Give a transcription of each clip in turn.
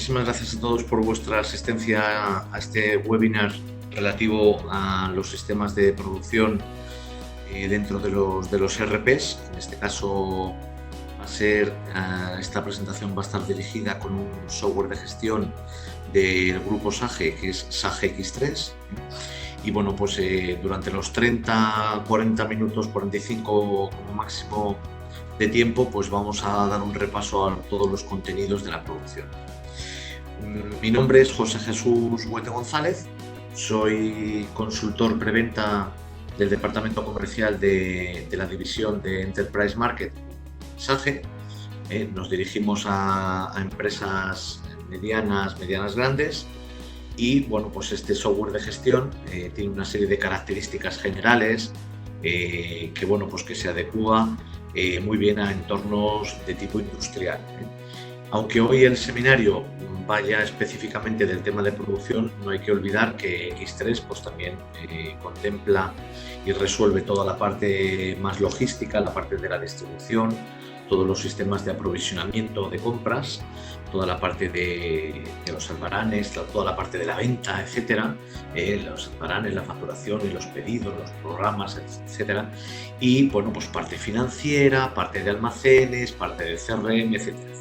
muchísimas gracias a todos por vuestra asistencia a este webinar relativo a los sistemas de producción dentro de los ERPs. En este caso va a ser, esta presentación va a estar dirigida con un software de gestión del grupo SAGE, que es SAGE X3. Y bueno, pues durante los 30, 40 minutos, 45 como máximo de tiempo, pues vamos a dar un repaso a todos los contenidos de la producción. Mi nombre es José Jesús Huete González, soy consultor preventa del departamento comercial de la división de Enterprise Market SAGE. Nos dirigimos a empresas medianas grandes y bueno, pues este software de gestión tiene una serie de características generales que bueno, pues que se adecúa muy bien a entornos de tipo industrial. Aunque hoy el seminario vaya específicamente del tema de producción, no hay que olvidar que X3 pues también contempla y resuelve toda la parte más logística, la parte de la distribución, todos los sistemas de aprovisionamiento de compras, toda la parte de los albaranes, toda la parte de la venta, etcétera, los albaranes, la facturación y los pedidos, los programas, etcétera, y bueno, pues parte financiera, parte de almacenes, parte del CRM, etcétera.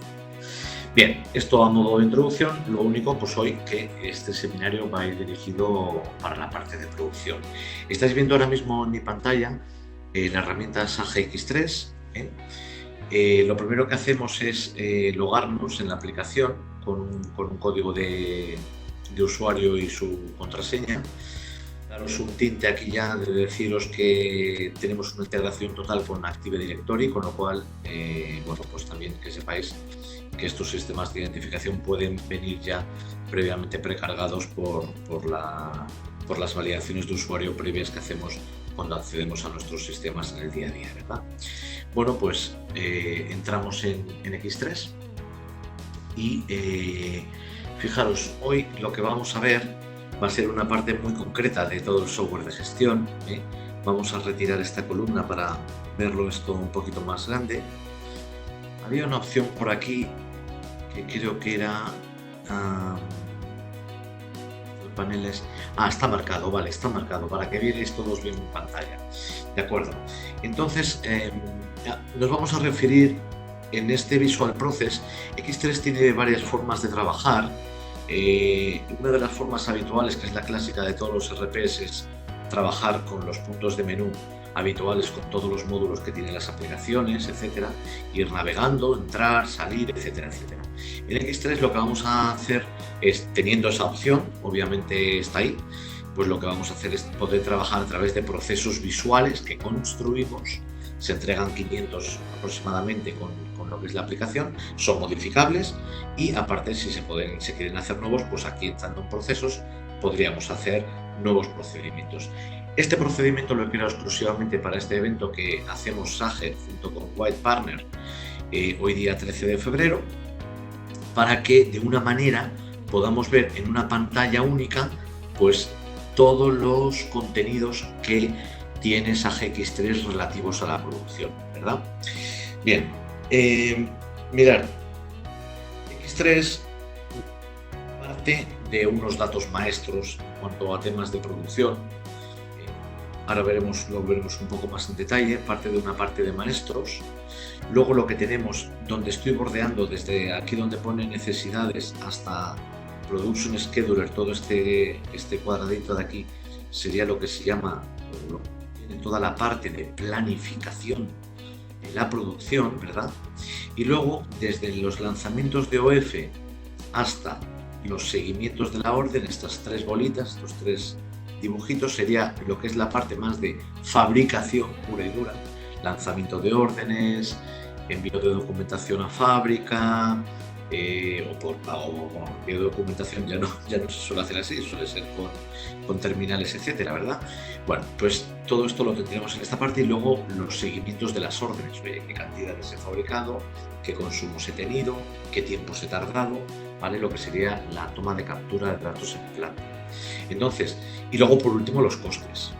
Bien, esto a modo de introducción. Lo único, pues hoy que este seminario va a ir dirigido para la parte de producción. Estáis viendo ahora mismo en mi pantalla la herramienta SAGE X3. Lo primero que hacemos es logarnos en la aplicación con un código de usuario y su contraseña. Daros un tinte aquí ya de deciros que tenemos una integración total con Active Directory, con lo cual, bueno, pues también que sepáis que estos sistemas de identificación pueden venir ya previamente precargados por las validaciones de usuario previas que hacemos cuando accedemos a nuestros sistemas en el día a día, ¿verdad? Bueno, pues entramos en X3 y fijaros, hoy lo que vamos a ver va a ser una parte muy concreta de todo el software de gestión. Vamos a retirar esta columna para verlo esto un poquito más grande. Había una opción por aquí que creo que era paneles. Está marcado, vale, está marcado para que vierais todos bien en pantalla. De acuerdo. Entonces, nos vamos a referir en este Visual Process. X3 tiene varias formas de trabajar. Una de las formas habituales, que es la clásica de todos los RPs, es trabajar con los puntos de menú habituales, con todos los módulos que tienen las aplicaciones, etcétera, ir navegando, entrar, salir, etcétera, etcétera. En X3 lo que vamos a hacer es, teniendo esa opción, obviamente está ahí, pues lo que vamos a hacer es poder trabajar a través de procesos visuales que construimos. Se entregan 500 aproximadamente con lo que es la aplicación, son modificables y aparte si se quieren hacer nuevos, pues aquí entrando en procesos podríamos hacer nuevos procedimientos. Este procedimiento lo he creado exclusivamente para este evento que hacemos SAGE junto con White Partner hoy día 13 de febrero, para que de una manera podamos ver en una pantalla única pues todos los contenidos que tiene SAGE X3 relativos a la producción, ¿verdad? Bien, mirad, X3 parte de unos datos maestros en cuanto a temas de producción. Ahora lo veremos un poco más en detalle, parte de una parte de maestros. Luego lo que tenemos, donde estoy bordeando desde aquí donde pone necesidades hasta Production Scheduler, todo este cuadradito de aquí sería lo que se llama, tiene toda la parte de planificación de la producción, ¿verdad? Y luego desde los lanzamientos de OF hasta los seguimientos de la orden, estas tres bolitas, estos tres dibujitos, sería lo que es la parte más de fabricación pura y dura, lanzamiento de órdenes, envío de documentación a fábrica, envío de documentación ya no se suele hacer así, suele ser con terminales, etcétera, ¿verdad? Bueno, pues todo esto lo tendremos en esta parte y luego los seguimientos de las órdenes, oye, qué cantidades he fabricado, qué consumos he tenido, qué tiempos he tardado, ¿vale? Lo que sería la toma de captura de datos en planta. Entonces, y luego por último los costes.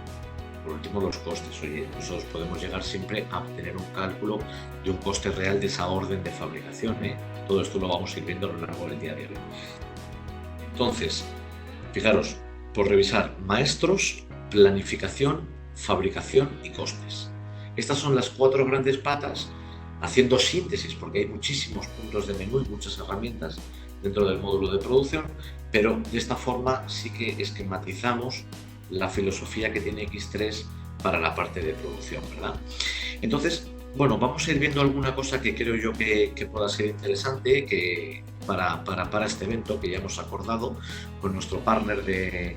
Por último, los costes. Oye, nosotros podemos llegar siempre a tener un cálculo de un coste real de esa orden de fabricación, ¿eh? Todo esto lo vamos a ir viendo a lo largo del día de hoy. Entonces, fijaros, por revisar, maestros, planificación, fabricación y costes. Estas son las 4 grandes patas, haciendo síntesis, porque hay muchísimos puntos de menú y muchas herramientas dentro del módulo de producción, pero de esta forma sí que esquematizamos la filosofía que tiene X3 para la parte de producción, ¿verdad? Entonces, bueno, vamos a ir viendo alguna cosa que creo yo que pueda ser interesante que para este evento que ya hemos acordado con nuestro partner de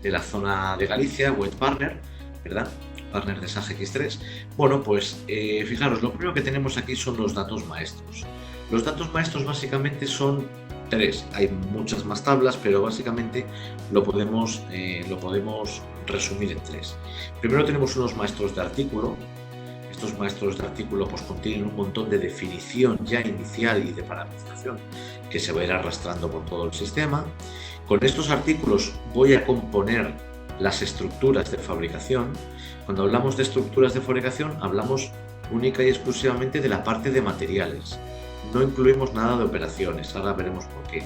la zona de Galicia, Web Partner, ¿verdad? Partner de SAG X3. Bueno, pues fijaros, lo primero que tenemos aquí son los datos maestros. Los datos maestros básicamente son 3. Hay muchas más tablas, pero básicamente lo podemos resumir en 3. Primero tenemos unos maestros de artículo. Estos maestros de artículo pues contienen un montón de definición ya inicial y de parametrización que se va a ir arrastrando por todo el sistema. Con estos artículos voy a componer las estructuras de fabricación. Cuando hablamos de estructuras de fabricación hablamos única y exclusivamente de la parte de materiales. No incluimos nada de operaciones, ahora veremos por qué.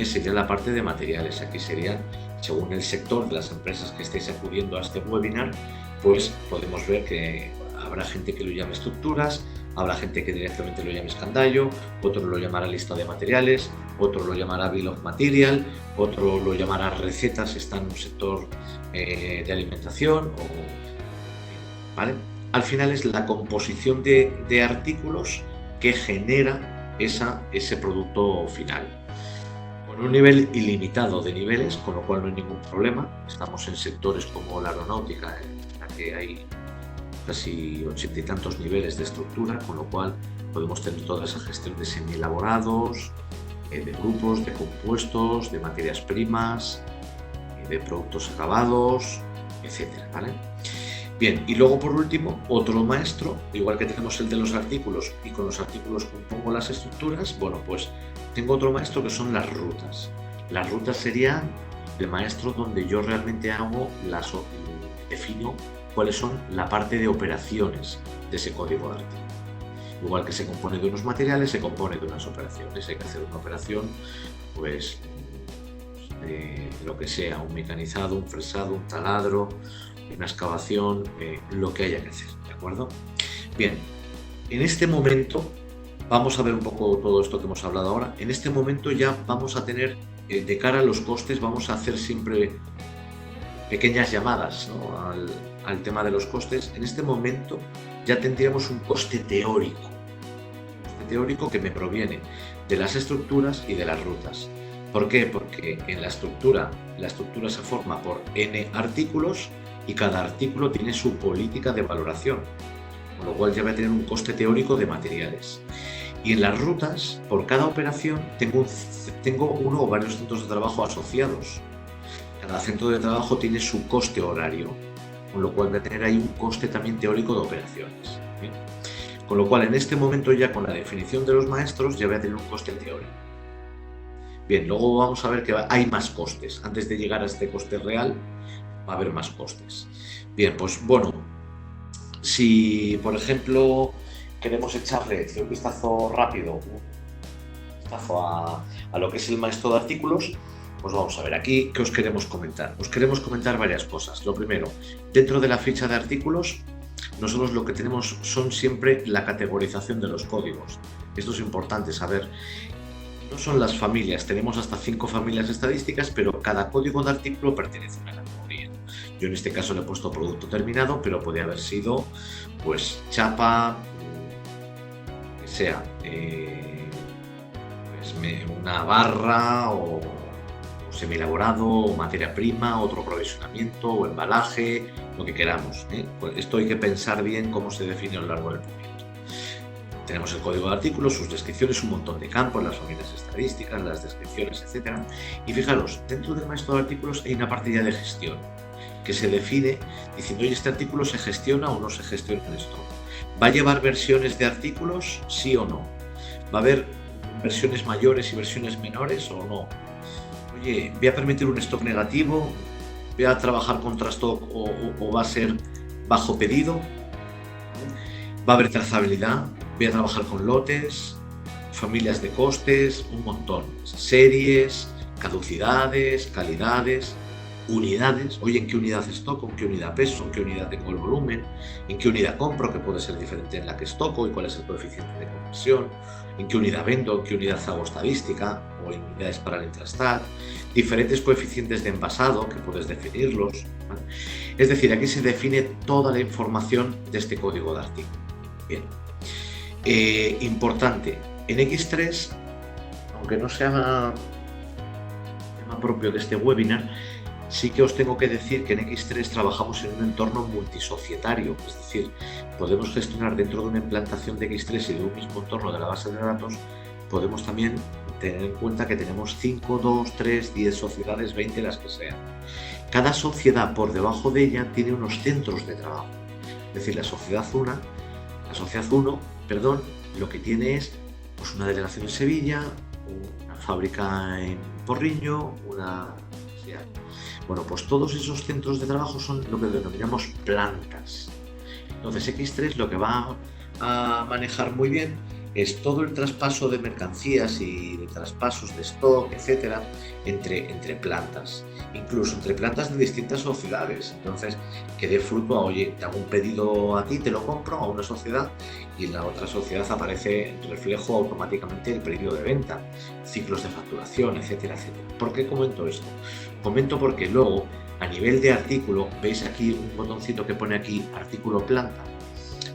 Sería la parte de materiales. Aquí serían, según el sector de las empresas que estéis acudiendo a este webinar, pues podemos ver que habrá gente que lo llame estructuras, habrá gente que directamente lo llame escandallo, otro lo llamará lista de materiales, otro lo llamará bill of material, otro lo llamará recetas si está en un sector de alimentación, ¿vale? Al final es la composición de artículos que genera ese producto final. Con un nivel ilimitado de niveles, con lo cual no hay ningún problema. Estamos en sectores como la aeronáutica, en la que hay casi 80 y tantos niveles de estructura, con lo cual podemos tener toda esa gestión de semielaborados, de grupos, de compuestos, de materias primas, de productos acabados, etcétera, ¿vale? Bien, y luego por último, otro maestro, igual que tenemos el de los artículos y con los artículos compongo las estructuras, bueno, pues tengo otro maestro que son las rutas. Las rutas serían el maestro donde yo realmente defino cuáles son la parte de operaciones de ese código de artículo. Igual que se compone de unos materiales, se compone de unas operaciones. Hay que hacer una operación, pues, de lo que sea, un mecanizado, un fresado, un taladro, una excavación, lo que haya que hacer, ¿de acuerdo? Bien, en este momento vamos a ver un poco todo esto que hemos hablado ahora. En este momento ya vamos a tener, de cara a los costes, vamos a hacer siempre pequeñas llamadas, ¿no?, al tema de los costes. En este momento ya tendríamos un coste teórico que me proviene de las estructuras y de las rutas. ¿Por qué? Porque en la estructura se forma por n artículos y cada artículo tiene su política de valoración, con lo cual ya voy a tener un coste teórico de materiales. Y en las rutas, por cada operación, tengo uno o varios centros de trabajo asociados. Cada centro de trabajo tiene su coste horario, con lo cual voy a tener ahí un coste también teórico de operaciones. ¿Bien? Con lo cual, en este momento ya con la definición de los maestros, ya voy a tener un coste teórico. Bien, luego vamos a ver que hay más costes. Antes de llegar a este coste real, va a haber más costes. Bien, pues bueno, si por ejemplo queremos echarle un vistazo rápido, a lo que es el maestro de artículos, pues vamos a ver aquí qué os queremos comentar. Os queremos comentar varias cosas. Lo primero, dentro de la ficha de artículos, nosotros lo que tenemos son siempre la categorización de los códigos. Esto es importante saber. No son las familias, tenemos hasta 5 familias estadísticas, pero cada código de artículo pertenece a una categoría. Yo en este caso le he puesto producto terminado, pero podría haber sido pues chapa, que sea una barra o semielaborado, o materia prima, otro aprovisionamiento o embalaje, lo que queramos, ¿eh? Pues esto hay que pensar bien cómo se define a lo largo del proyecto. Tenemos el código de artículos, sus descripciones, un montón de campos, las familias estadísticas, las descripciones, etc. Y fijaros, dentro del maestro de artículos hay una parte ya de gestión, que se define diciendo, oye, este artículo se gestiona o no se gestiona en stock. ¿Va a llevar versiones de artículos? Sí o no. ¿Va a haber versiones mayores y versiones menores o no? Oye, ¿voy a permitir un stock negativo? voy a trabajar contra stock o va a ser bajo pedido, va a haber trazabilidad, voy a trabajar con lotes, familias de costes, un montón, series, caducidades, calidades, unidades, oye, ¿en qué unidad estoco? ¿En qué unidad peso? ¿En qué unidad tengo el volumen? ¿En qué unidad compro? Que puede ser diferente en la que estoco y cuál es el coeficiente de conversión. ¿En qué unidad vendo? ¿En qué unidad hago estadística? O en unidades para el intrastat. Diferentes coeficientes de envasado que puedes definirlos, ¿vale? Es decir, aquí se define toda la información de este código de artículo. Bien. Importante, en X3, aunque no sea tema propio de este webinar, sí que os tengo que decir que en X3 trabajamos en un entorno multisocietario, es decir, podemos gestionar dentro de una implantación de X3 y de un mismo entorno de la base de datos, podemos también tener en cuenta que tenemos 5, 2, 3, 10 sociedades, 20, las que sean. Cada sociedad por debajo de ella tiene unos centros de trabajo, es decir, la sociedad 1, lo que tiene es pues, una delegación en Sevilla, una fábrica en Porriño, bueno, pues todos esos centros de trabajo son lo que denominamos plantas. Entonces X3 lo que va a manejar muy bien es todo el traspaso de mercancías y de traspasos de stock, etcétera, entre plantas, incluso entre plantas de distintas sociedades. Entonces, que dé fruto a, oye, te hago un pedido a ti, te lo compro a una sociedad y en la otra sociedad aparece en reflejo automáticamente el pedido de venta, ciclos de facturación, etcétera, etcétera. ¿Por qué comento esto? Comento porque luego, a nivel de artículo, veis aquí un botoncito que pone aquí artículo planta.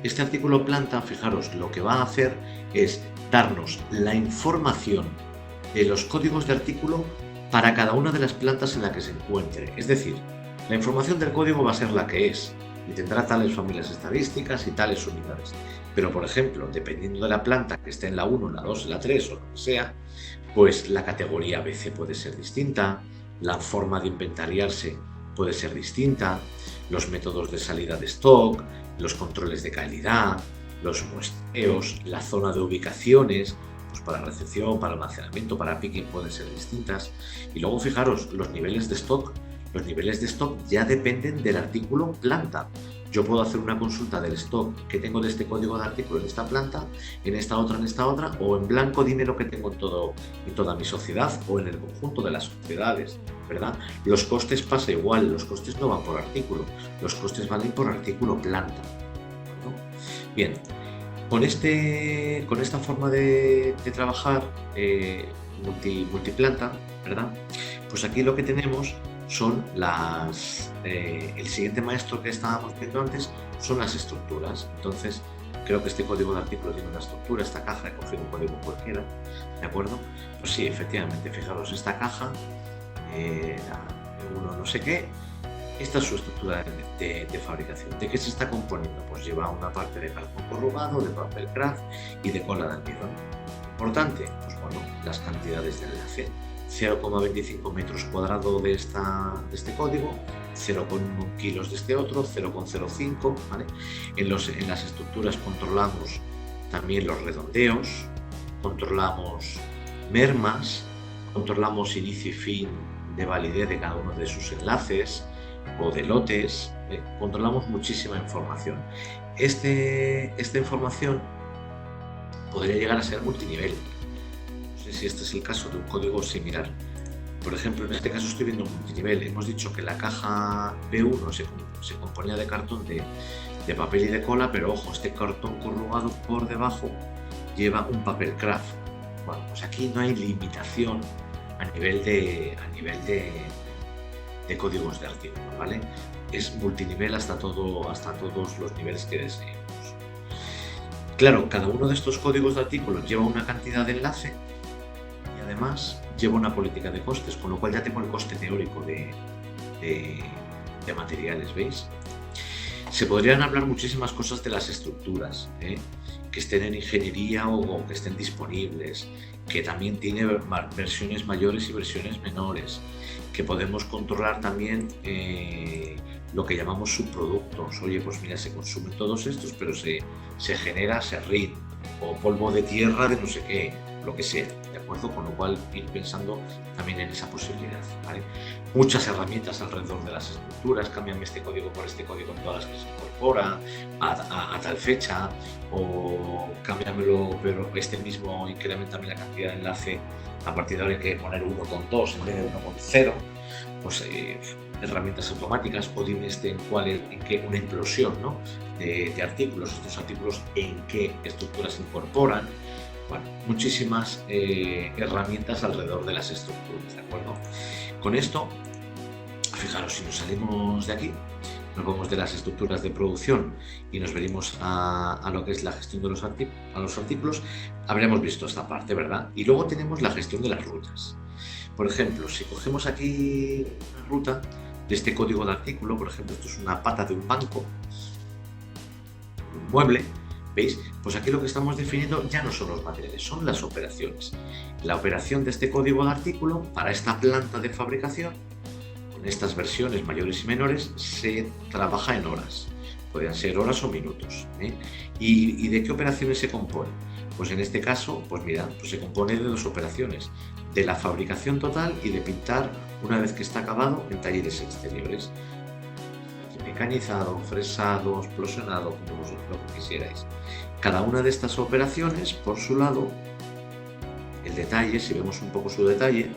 Este artículo planta, fijaros, lo que va a hacer es darnos la información de los códigos de artículo para cada una de las plantas en la que se encuentre. Es decir, la información del código va a ser la que es y tendrá tales familias estadísticas y tales unidades. Pero, por ejemplo, dependiendo de la planta que esté en la 1, la 2, la 3 o lo que sea, pues la categoría BC puede ser distinta, la forma de inventariarse puede ser distinta, los métodos de salida de stock, los controles de calidad, los muestreos, la zona de ubicaciones, pues para recepción, para almacenamiento, para picking pueden ser distintas. Y luego fijaros, los niveles de stock ya dependen del artículo planta. Yo puedo hacer una consulta del stock que tengo de este código de artículo en esta planta, en esta otra, o en blanco dime lo que tengo en toda mi sociedad o en el conjunto de las sociedades, ¿verdad? Los costes pasa igual, los costes no van por artículo, los costes van por artículo planta, ¿no? Bien, con esta forma de trabajar multiplanta, ¿verdad? Pues aquí lo que tenemos son el siguiente maestro que estábamos viendo antes son las estructuras. Entonces, creo que este código de artículo tiene una estructura, esta caja, he cogido un código cualquiera, ¿de acuerdo? Pues sí, efectivamente, fijaros, esta caja, uno no sé qué, esta es su estructura de fabricación. ¿De qué se está componiendo? Pues lleva una parte de cartón corrugado, de papel craft y de cola de almidón. Importante, pues bueno, las cantidades de enlace. 0,25 metros cuadrados de este código, 0,1 kilos de este otro, 0,05, ¿vale? En las estructuras controlamos también los redondeos, controlamos mermas, controlamos inicio y fin de validez de cada uno de sus enlaces o de lotes, controlamos muchísima información. Esta información podría llegar a ser multinivel. Si este es el caso de un código similar. Por ejemplo, en este caso estoy viendo un multinivel. Hemos dicho que la caja B1 se componía de cartón de papel y de cola, pero ojo, este cartón corrugado por debajo lleva un papel craft. Bueno, pues aquí no hay limitación a nivel de códigos de artículo, ¿vale? Es multinivel hasta todos los niveles que deseemos. Claro, cada uno de estos códigos de artículos lleva una cantidad de enlace. Además, lleva una política de costes, con lo cual ya tengo el coste teórico de materiales, ¿veis? Se podrían hablar muchísimas cosas de las estructuras, que estén en ingeniería o que estén disponibles, que también tiene versiones mayores y versiones menores, que podemos controlar también lo que llamamos subproductos. Oye, pues mira, se consumen todos estos, pero se genera serrín o polvo de tierra de no sé qué, lo que sea, ¿de acuerdo? Con lo cual ir pensando también en esa posibilidad, ¿vale? muchas herramientas alrededor de las estructuras, cámbiame este código por este código en todas las que se incorpora a tal fecha, o cámbiamelo, pero este mismo incrementame la cantidad de enlace, a partir de ahora hay que poner 1,2 en vez de 1,0, pues herramientas automáticas, o dime en qué una implosión, ¿no?, de artículos, estos artículos en qué estructuras se incorporan. Bueno, muchísimas herramientas alrededor de las estructuras, ¿de acuerdo? Con esto, fijaros, si nos salimos de aquí, nos vamos de las estructuras de producción y nos venimos a lo que es la gestión de los artículos, habremos visto esta parte, ¿verdad? Y luego tenemos la gestión de las rutas. Por ejemplo, si cogemos aquí una ruta de este código de artículo, por ejemplo, esto es una pata de un banco, un mueble, ¿veis? Pues aquí lo que estamos definiendo ya no son los materiales, son las operaciones. La operación de este código de artículo para esta planta de fabricación, con estas versiones mayores y menores, se trabaja en horas. Podrían ser horas o minutos, ¿eh? ¿Y de qué operaciones se compone? Pues en este caso, pues mira, pues se compone de dos operaciones: de la fabricación total y de pintar una vez que está acabado en talleres exteriores. Mecanizado, fresado, explosionado, como vosotros lo quisierais. Cada una de estas operaciones, por su lado, el detalle, si vemos un poco su detalle,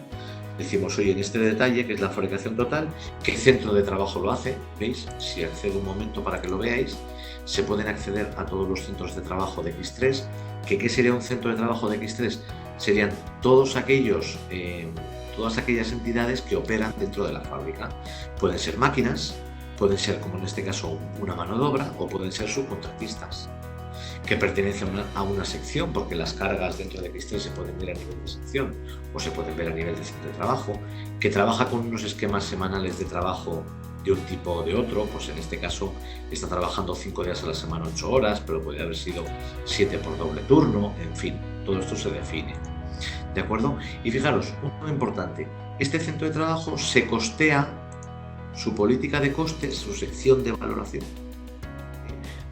decimos, oye, en este detalle, que es la fabricación total, ¿qué centro de trabajo lo hace? ¿Veis? Si accedo un momento para que lo veáis, se pueden acceder a todos los centros de trabajo de X3. ¿Qué sería un centro de trabajo de X3? Serían todas aquellas entidades que operan dentro de la fábrica. Pueden ser máquinas, pueden ser, como en este caso, una mano de obra, o pueden ser subcontratistas que pertenecen a una sección, porque las cargas dentro de X3 se pueden ver a nivel de sección o se pueden ver a nivel de centro de trabajo, que trabaja con unos esquemas semanales de trabajo de un tipo o de otro. Pues en este caso está trabajando 5 días a la semana, 8 horas, pero podría haber sido 7 por doble turno. En fin, todo esto se define, ¿de acuerdo? Y fijaros, un punto importante: este centro de trabajo se costea su política de costes, su sección de valoración,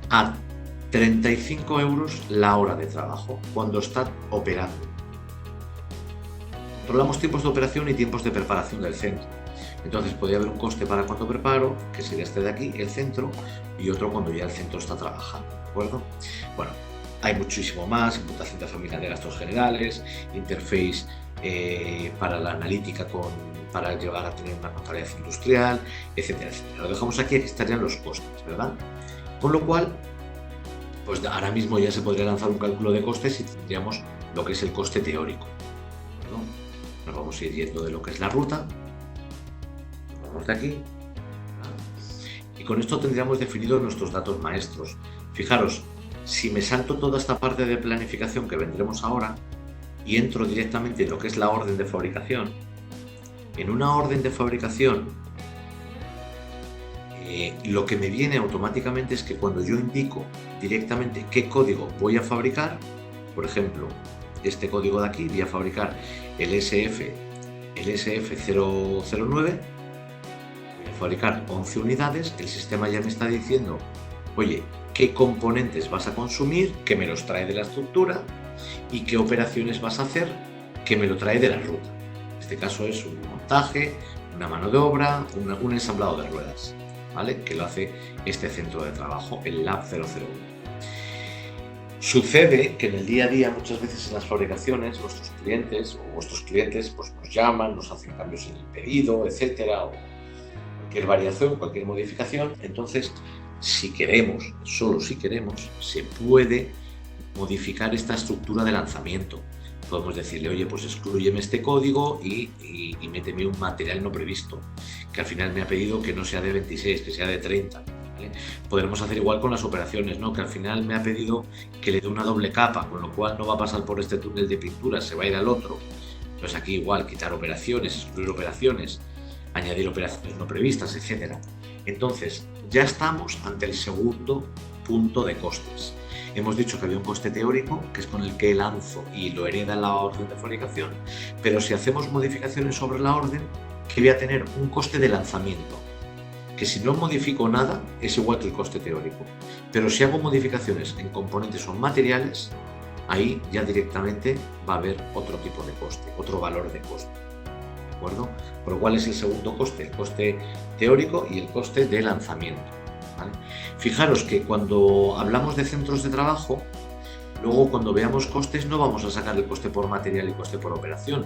a 35 euros la hora de trabajo cuando está operando. Controlamos tiempos de operación y tiempos de preparación del centro. Entonces podría haber un coste para cuando preparo, que sería este de aquí, el centro, y otro cuando ya el centro está trabajando, ¿de acuerdo? Bueno, hay muchísimo más: imputación de familia de gastos generales, interface para la analítica para llevar a tener una contabilidad industrial, etcétera, etcétera. Lo dejamos aquí estarían los costes, ¿verdad? Con lo cual, pues ahora mismo ya se podría lanzar un cálculo de costes y tendríamos lo que es el coste teórico, ¿no? Nos vamos a ir yendo de lo que es la ruta, vamos de aquí, y con esto tendríamos definidos nuestros datos maestros. Fijaros, si me salto toda esta parte de planificación que vendremos ahora y entro directamente en lo que es la orden de fabricación, en una orden de fabricación, lo que me viene automáticamente es que cuando yo indico directamente qué código voy a fabricar, por ejemplo, este código de aquí, voy a fabricar el SF009, voy a fabricar 11 unidades, el sistema ya me está diciendo, oye, qué componentes vas a consumir, que me los trae de la estructura, y qué operaciones vas a hacer, que me lo trae de la ruta. En este caso es un montaje, una mano de obra, un ensamblado de ruedas, ¿vale?, que lo hace este centro de trabajo, el Lab 001. Sucede que en el día a día, muchas veces en las fabricaciones, nuestros clientes o vuestros clientes pues nos llaman, nos hacen cambios en el pedido, etcétera, o cualquier variación, cualquier modificación. Entonces, si queremos, solo si queremos, se puede modificar esta estructura de lanzamiento. Podemos decirle, oye, pues exclúyeme este código y méteme un material no previsto, que al final me ha pedido que no sea de 26, que sea de 30. ¿Vale? Podremos hacer igual con las operaciones, ¿no?, que al final me ha pedido que le dé una doble capa, con lo cual no va a pasar por este túnel de pintura, se va a ir al otro. Pues aquí igual, quitar operaciones, excluir operaciones, añadir operaciones no previstas, etcétera. Entonces, ya estamos ante el segundo punto de costes. Hemos dicho que había un coste teórico, que es con el que lanzo y lo hereda la orden de fabricación, pero si hacemos modificaciones sobre la orden, que voy a tener un coste de lanzamiento, que si no modifico nada es igual que el coste teórico, pero si hago modificaciones en componentes o materiales, ahí ya directamente va a haber otro tipo de coste, otro valor de coste. acuerdo? Por lo cual es el segundo coste, el coste teórico y el coste de lanzamiento, ¿vale? Fijaros que cuando hablamos de centros de trabajo, luego cuando veamos costes no vamos a sacar el coste por material y coste por operación.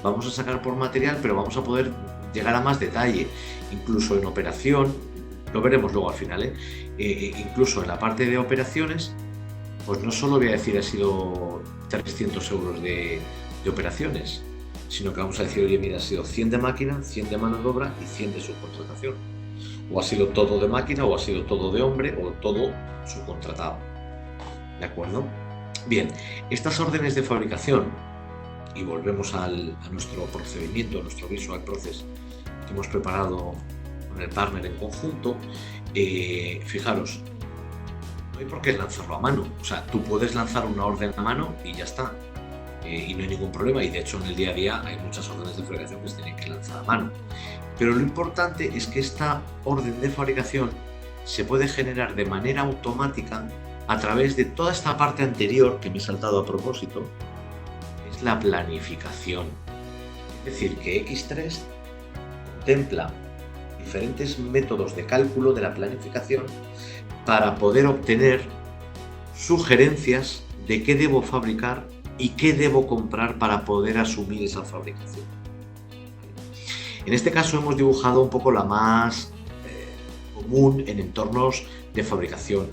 Vamos a sacar por material, pero vamos a poder llegar a más detalle. Incluso en operación, lo veremos luego al final, incluso en la parte de operaciones, pues no solo voy a decir ha sido 300 euros de operaciones, sino que vamos a decir, oye, mira, ha sido 100 de máquina, 100 de mano de obra y 100 de subcontratación. O ha sido todo de máquina, o ha sido todo de hombre, o todo subcontratado. ¿De acuerdo? Bien, estas órdenes de fabricación, y volvemos a nuestro procedimiento, a nuestro visual process que hemos preparado con el partner en conjunto, fijaros, no hay por qué lanzarlo a mano. O sea, tú puedes lanzar una orden a mano y ya está. Y no hay ningún problema. Y de hecho en el día a día hay muchas órdenes de fabricación que se tienen que lanzar a mano. Pero lo importante es que esta orden de fabricación se puede generar de manera automática a través de toda esta parte anterior que me he saltado a propósito, es la planificación. Es decir, que X3 contempla diferentes métodos de cálculo de la planificación para poder obtener sugerencias de qué debo fabricar y qué debo comprar para poder asumir esa fabricación. En este caso hemos dibujado un poco la más común en entornos de fabricación.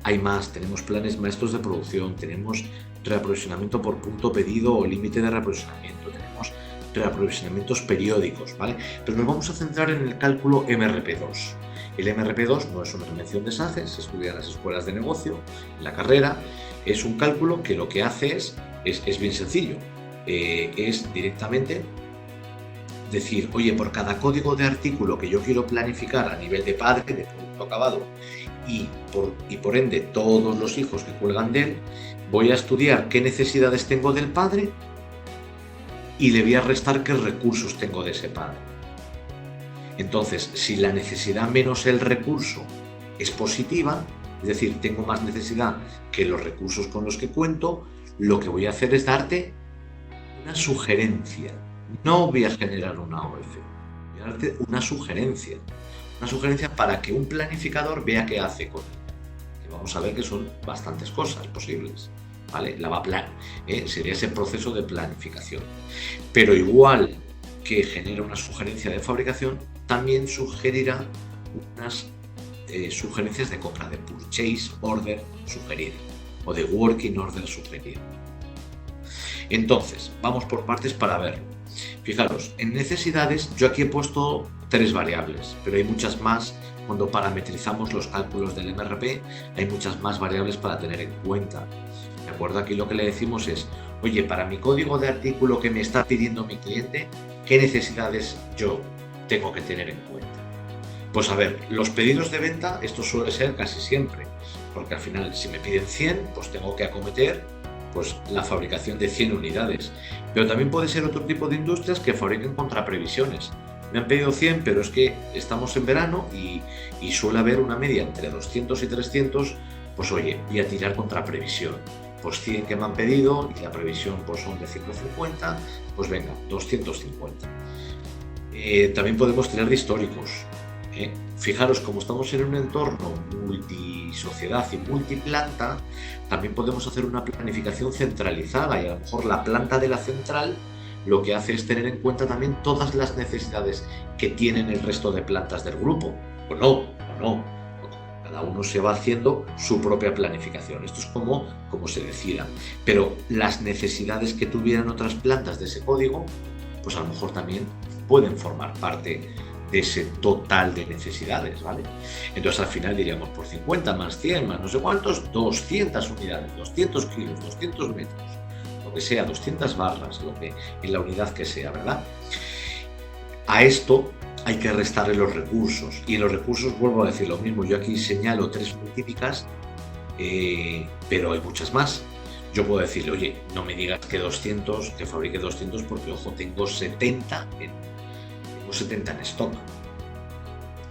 Hay más, tenemos planes maestros de producción, tenemos reaprovisionamiento por punto pedido o límite de reaprovisionamiento, tenemos reaprovisionamientos periódicos, ¿vale? Pero nos vamos a centrar en el cálculo MRP2. El MRP2 no es una invención de SACE, se estudia en las escuelas de negocio, en la carrera. Es un cálculo que lo que hace es bien sencillo. Es directamente decir, oye, por cada código de artículo que yo quiero planificar a nivel de padre, de producto acabado, y por ende todos los hijos que cuelgan de él, voy a estudiar qué necesidades tengo del padre y le voy a restar qué recursos tengo de ese padre. Entonces, si la necesidad menos el recurso es positiva, es decir, tengo más necesidad que los recursos con los que cuento, lo que voy a hacer es darte una sugerencia. No voy a generar una OF, voy a darte una sugerencia. Una sugerencia para que un planificador vea qué hace con ella. Que vamos a ver que son bastantes cosas posibles, ¿vale? Sería ese proceso de planificación. Pero igual que genera una sugerencia de fabricación, también sugerirá unas sugerencias de compra, de purchase order sugerir o de working order sugerir. Entonces, vamos por partes para verlo. Fijaros, en necesidades yo aquí he puesto 3 variables, pero hay muchas más. Cuando parametrizamos los cálculos del MRP, hay muchas más variables para tener en cuenta. ¿De acuerdo? Aquí lo que le decimos es, oye, para mi código de artículo que me está pidiendo mi cliente, ¿qué necesidades yo tengo que tener en cuenta? Pues a ver, los pedidos de venta, esto suele ser casi siempre, porque al final si me piden 100, pues tengo que acometer pues la fabricación de 100 unidades. Pero también puede ser otro tipo de industrias que fabriquen contra previsiones. Me han pedido 100, pero es que estamos en verano y suele haber una media entre 200 y 300, pues oye, voy a tirar contra previsión. Pues 100 que me han pedido y la previsión pues son de 150, pues venga, 250. También podemos tirar de históricos. Fijaros, como estamos en un entorno multisociedad y multiplanta, también podemos hacer una planificación centralizada y a lo mejor la planta de la central lo que hace es tener en cuenta también todas las necesidades que tienen el resto de plantas del grupo. O no. Cada uno se va haciendo su propia planificación. Esto es como se decida. Pero las necesidades que tuvieran otras plantas de ese código, pues a lo mejor también pueden formar parte de ese total de necesidades, ¿vale? Entonces al final diríamos por 50 más 100 más no sé cuántos, 200 unidades, 200 kilos, 200 metros, lo que sea, 200 barras, lo que en la unidad que sea, ¿verdad? A esto hay que restarle los recursos y en los recursos vuelvo a decir lo mismo. Yo aquí señalo 3 muy típicas, pero hay muchas más. Yo puedo decirle, oye, no me digas que fabrique 200 porque ojo, tengo 70 en stock.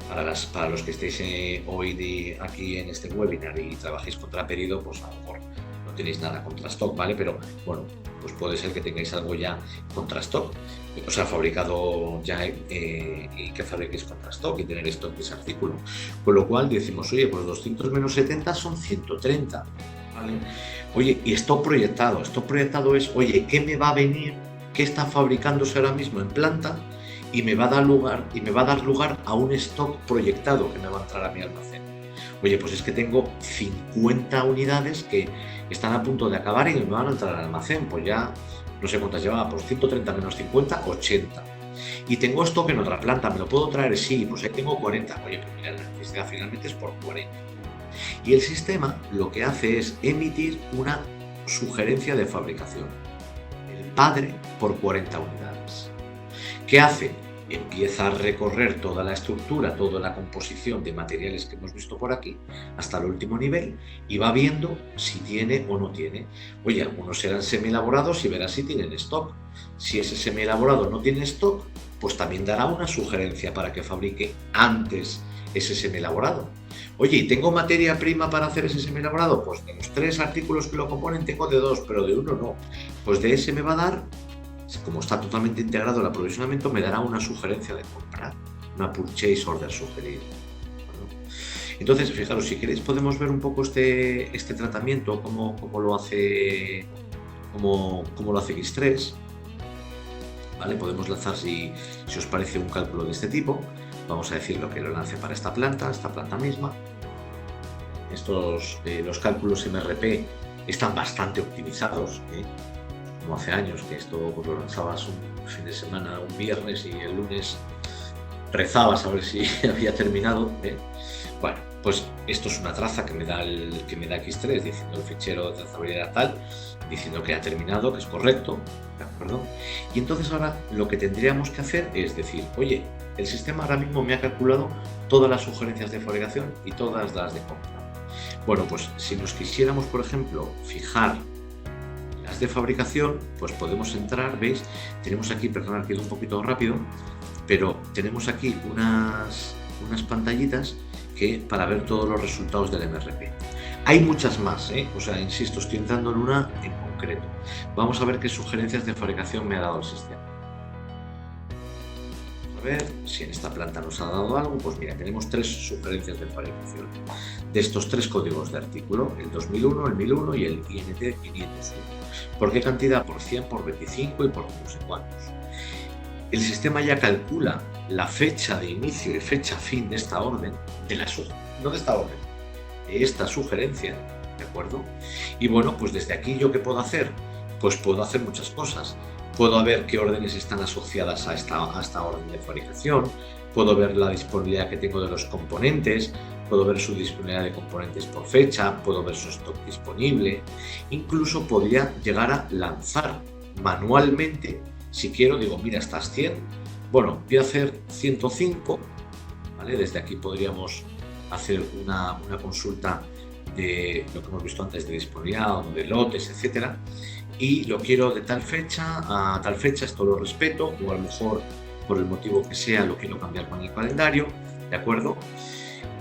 Para los que estéis hoy aquí en este webinar y trabajéis contra pedido, pues a lo mejor no tenéis nada contra stock, ¿vale? Pero bueno, pues puede ser que tengáis algo ya contra stock, o sea, fabricado ya y que fabriquéis contra stock y tener stock de ese artículo. Con lo cual decimos, oye, pues 200 menos 70 son 130, ¿vale? Oye, y stock proyectado es, oye, ¿qué me va a venir? ¿Qué está fabricándose ahora mismo en planta? Y me va a dar lugar a un stock proyectado que me va a entrar a mi almacén. Oye, pues es que tengo 50 unidades que están a punto de acabar y me van a entrar al almacén. Pues ya no sé cuántas llevaba, pues 130 menos 50, 80. Y tengo stock en otra planta, ¿me lo puedo traer? Sí, pues ahí tengo 40. Oye, pues mira, la necesidad finalmente es por 40. Y el sistema lo que hace es emitir una sugerencia de fabricación. El padre por 40 unidades. ¿Qué hace? Empieza a recorrer toda la estructura, toda la composición de materiales que hemos visto por aquí, hasta el último nivel, y va viendo si tiene o no tiene. Oye, algunos serán semi-elaborados y verá si tienen stock. Si ese semi-elaborado no tiene stock, pues también dará una sugerencia para que fabrique antes ese semi-elaborado. Oye, ¿y tengo materia prima para hacer ese semi-elaborado? Pues de los 3 artículos que lo componen tengo de 2, pero de uno no. Pues de ese me va a dar, como está totalmente integrado el aprovisionamiento, me dará una sugerencia de comprar, una purchase order sugerida. Bueno, entonces, fijaros, si queréis podemos ver un poco este tratamiento, cómo lo hace X3, ¿vale? Podemos lanzar, si os parece, un cálculo de este tipo. Vamos a decir lo que lo lance para esta planta misma. Los cálculos MRP están bastante optimizados, como hace años que esto pues, lo lanzabas un fin de semana, un viernes, y el lunes rezabas a ver si había terminado. Bueno, pues esto es una traza que me da X3, diciendo el fichero de trazabilidad tal, diciendo que ha terminado, que es correcto, ¿de acuerdo? Y entonces ahora lo que tendríamos que hacer es decir, oye, el sistema ahora mismo me ha calculado todas las sugerencias de fabricación y todas las de compra. Bueno, pues si nos quisiéramos, por ejemplo, fijar las de fabricación, pues podemos entrar, ¿veis? Tenemos aquí, perdonad que he ido un poquito rápido, pero tenemos aquí unas pantallitas para ver todos los resultados del MRP. Hay muchas más, o sea, insisto, estoy entrando en una en concreto. Vamos a ver qué sugerencias de fabricación me ha dado el sistema. A ver si en esta planta nos ha dado algo. Pues mira, tenemos 3 sugerencias de fabricación de estos 3 códigos de artículo, el 2001, el 1001 y el INT 501. ¿Por qué cantidad? Por 100, por 25 y por no sé cuántos. El sistema ya calcula la fecha de inicio y fecha fin de esta orden, no de esta orden, de esta sugerencia, ¿de acuerdo? Y bueno, pues desde aquí, ¿yo qué puedo hacer? Pues puedo hacer muchas cosas. Puedo ver qué órdenes están asociadas a esta orden de fabricación, puedo ver la disponibilidad que tengo de los componentes, puedo ver su disponibilidad de componentes por fecha, puedo ver su stock disponible, incluso podría llegar a lanzar manualmente, si quiero, digo, mira, estas 100, bueno, voy a hacer 105, ¿vale? Desde aquí podríamos hacer una consulta de lo que hemos visto antes de disponibilidad, de lotes, etcétera, y lo quiero de tal fecha a tal fecha, esto lo respeto, o a lo mejor por el motivo que sea lo quiero cambiar con el calendario, ¿de acuerdo?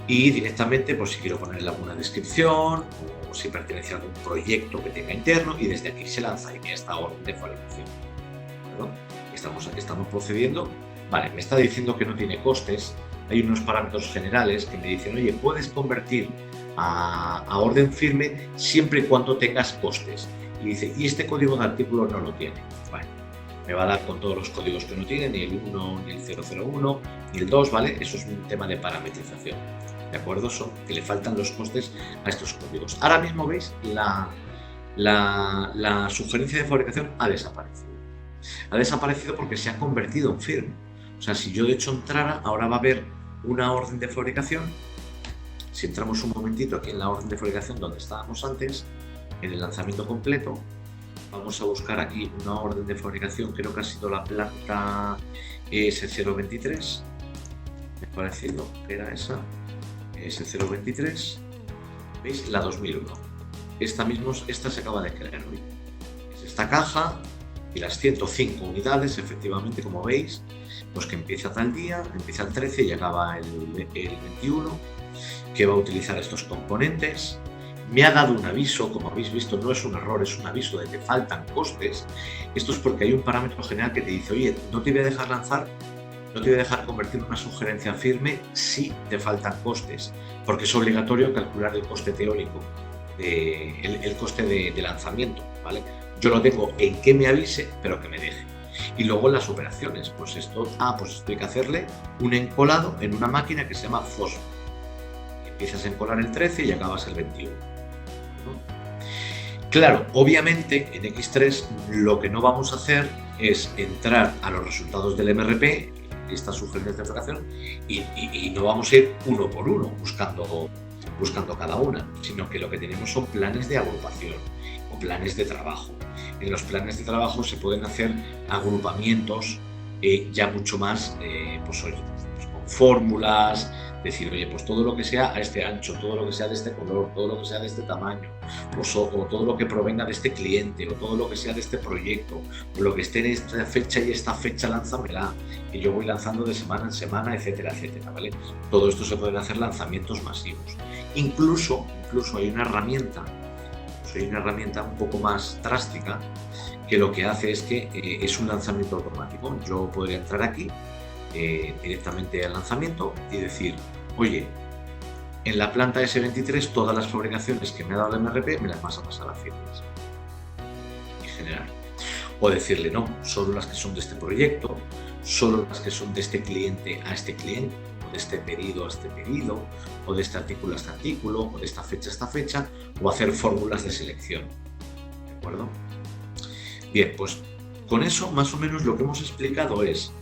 Y directamente, pues si quiero ponerle alguna descripción o si pertenece a algún proyecto que tenga interno, y desde aquí se lanza y esta orden de fabricación, ¿de acuerdo? Estamos procediendo, vale, me está diciendo que no tiene costes, hay unos parámetros generales que me dicen, oye, puedes convertir a orden firme siempre y cuando tengas costes. Y dice, y este código de artículo no lo tiene. Bueno, me va a dar con todos los códigos que no tiene, ni el 1, ni el 001, ni el 2, ¿vale? Eso es un tema de parametrización, ¿de acuerdo? Son que le faltan los costes a estos códigos. Ahora mismo, ¿veis? La sugerencia de fabricación ha desaparecido. Ha desaparecido porque se ha convertido en firme. O sea, si yo de hecho entrara, ahora va a haber una orden de fabricación. Si entramos un momentito aquí en la orden de fabricación donde estábamos antes, en el lanzamiento completo, vamos a buscar aquí una orden de fabricación, creo que ha sido la planta S023, me ha parecido que era esa, S023, ¿veis? La 2001. Esta se acaba de crear hoy. Es esta caja y las 105 unidades, efectivamente, como veis, pues que empieza tal día, empieza el 13 y acaba el 21, que va a utilizar estos componentes. me ha dado un aviso, como habéis visto, no es un error, es un aviso de que faltan costes. Esto es porque hay un parámetro general que te dice, oye, no te voy a dejar lanzar, no te voy a dejar convertir una sugerencia firme si te faltan costes, porque es obligatorio calcular el coste teórico, el coste de lanzamiento, ¿vale? Yo lo tengo en que me avise, pero que me deje. Y luego las operaciones, pues esto hay que hacerle un encolado en una máquina que se llama Fosfo. Empiezas a encolar el 13 y acabas el 21. ¿No? Claro, obviamente en X3 lo que no vamos a hacer es entrar a los resultados del MRP, estas sugerencias de operación, y no vamos a ir uno por uno buscando cada una, sino que lo que tenemos son planes de agrupación o planes de trabajo. En los planes de trabajo se pueden hacer agrupamientos ya mucho más pues con fórmulas, decir, oye, pues todo lo que sea a este ancho, todo lo que sea de este color, todo lo que sea de este tamaño, o todo lo que provenga de este cliente, o todo lo que sea de este proyecto, o lo que esté en esta fecha y esta fecha lánzamela, que yo voy lanzando de semana en semana, etcétera, etcétera, ¿vale? Todo esto se pueden hacer lanzamientos masivos. Incluso hay una herramienta un poco más drástica que lo que hace es que es un lanzamiento automático. Yo podría entrar aquí directamente al lanzamiento y decir, oye, en la planta S23 todas las fabricaciones que me ha dado el MRP me las vas a pasar a firmes y generar. O decirle, no, solo las que son de este proyecto, solo las que son de este cliente a este cliente, o de este pedido a este pedido, o de este artículo a este artículo, o de esta fecha a esta fecha, o hacer fórmulas de selección. ¿De acuerdo? Bien, pues con eso más o menos lo que hemos explicado es,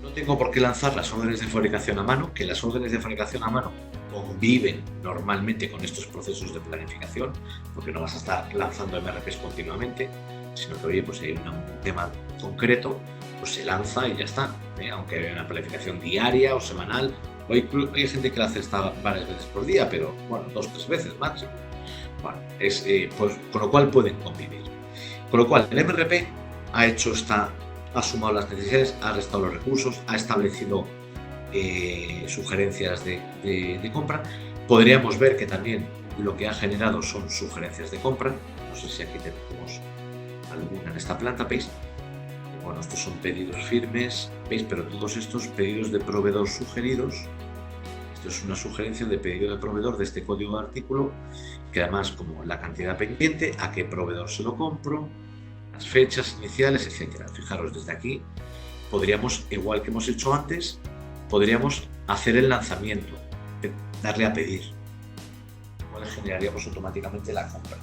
no tengo por qué lanzar las órdenes de fabricación a mano, que las órdenes de fabricación a mano conviven normalmente con estos procesos de planificación, porque no vas a estar lanzando MRPs continuamente, sino que, oye, pues hay un tema concreto, pues se lanza y ya está, aunque haya una planificación diaria o semanal, o hay gente que la hace hasta varias veces por día, pero bueno, 2 o 3 veces máximo. Bueno, pues, con lo cual pueden convivir. Con lo cual, el MRP ha sumado las necesidades, ha restado los recursos, ha establecido sugerencias de compra. Podríamos ver que también lo que ha generado son sugerencias de compra. No sé si aquí tenemos alguna en esta planta, ¿veis? Bueno, estos son pedidos firmes, ¿veis? Pero todos estos pedidos de proveedor sugeridos, esto es una sugerencia de pedido de proveedor de este código de artículo, que además como la cantidad pendiente, a qué proveedor se lo compro, las fechas iniciales, etcétera. Fijaros, desde aquí podríamos, igual que hemos hecho antes, podríamos hacer el lanzamiento, darle a pedir, igual generaríamos automáticamente la compra.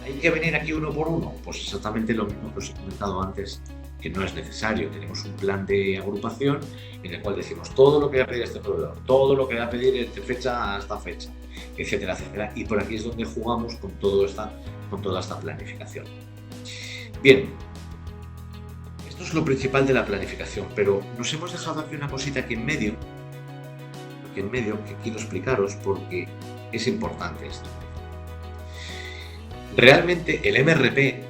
¿Hay que venir aquí uno por uno? Pues exactamente lo mismo que os he comentado antes, que no es necesario. Tenemos un plan de agrupación en el cual decimos todo lo que va a pedir este proveedor, todo lo que va a pedir de fecha a esta fecha, etcétera, etcétera. Y por aquí es donde jugamos con toda esta planificación. Bien, esto es lo principal de la planificación, pero nos hemos dejado aquí una cosita aquí en medio que quiero explicaros porque es importante esto. Realmente el MRP,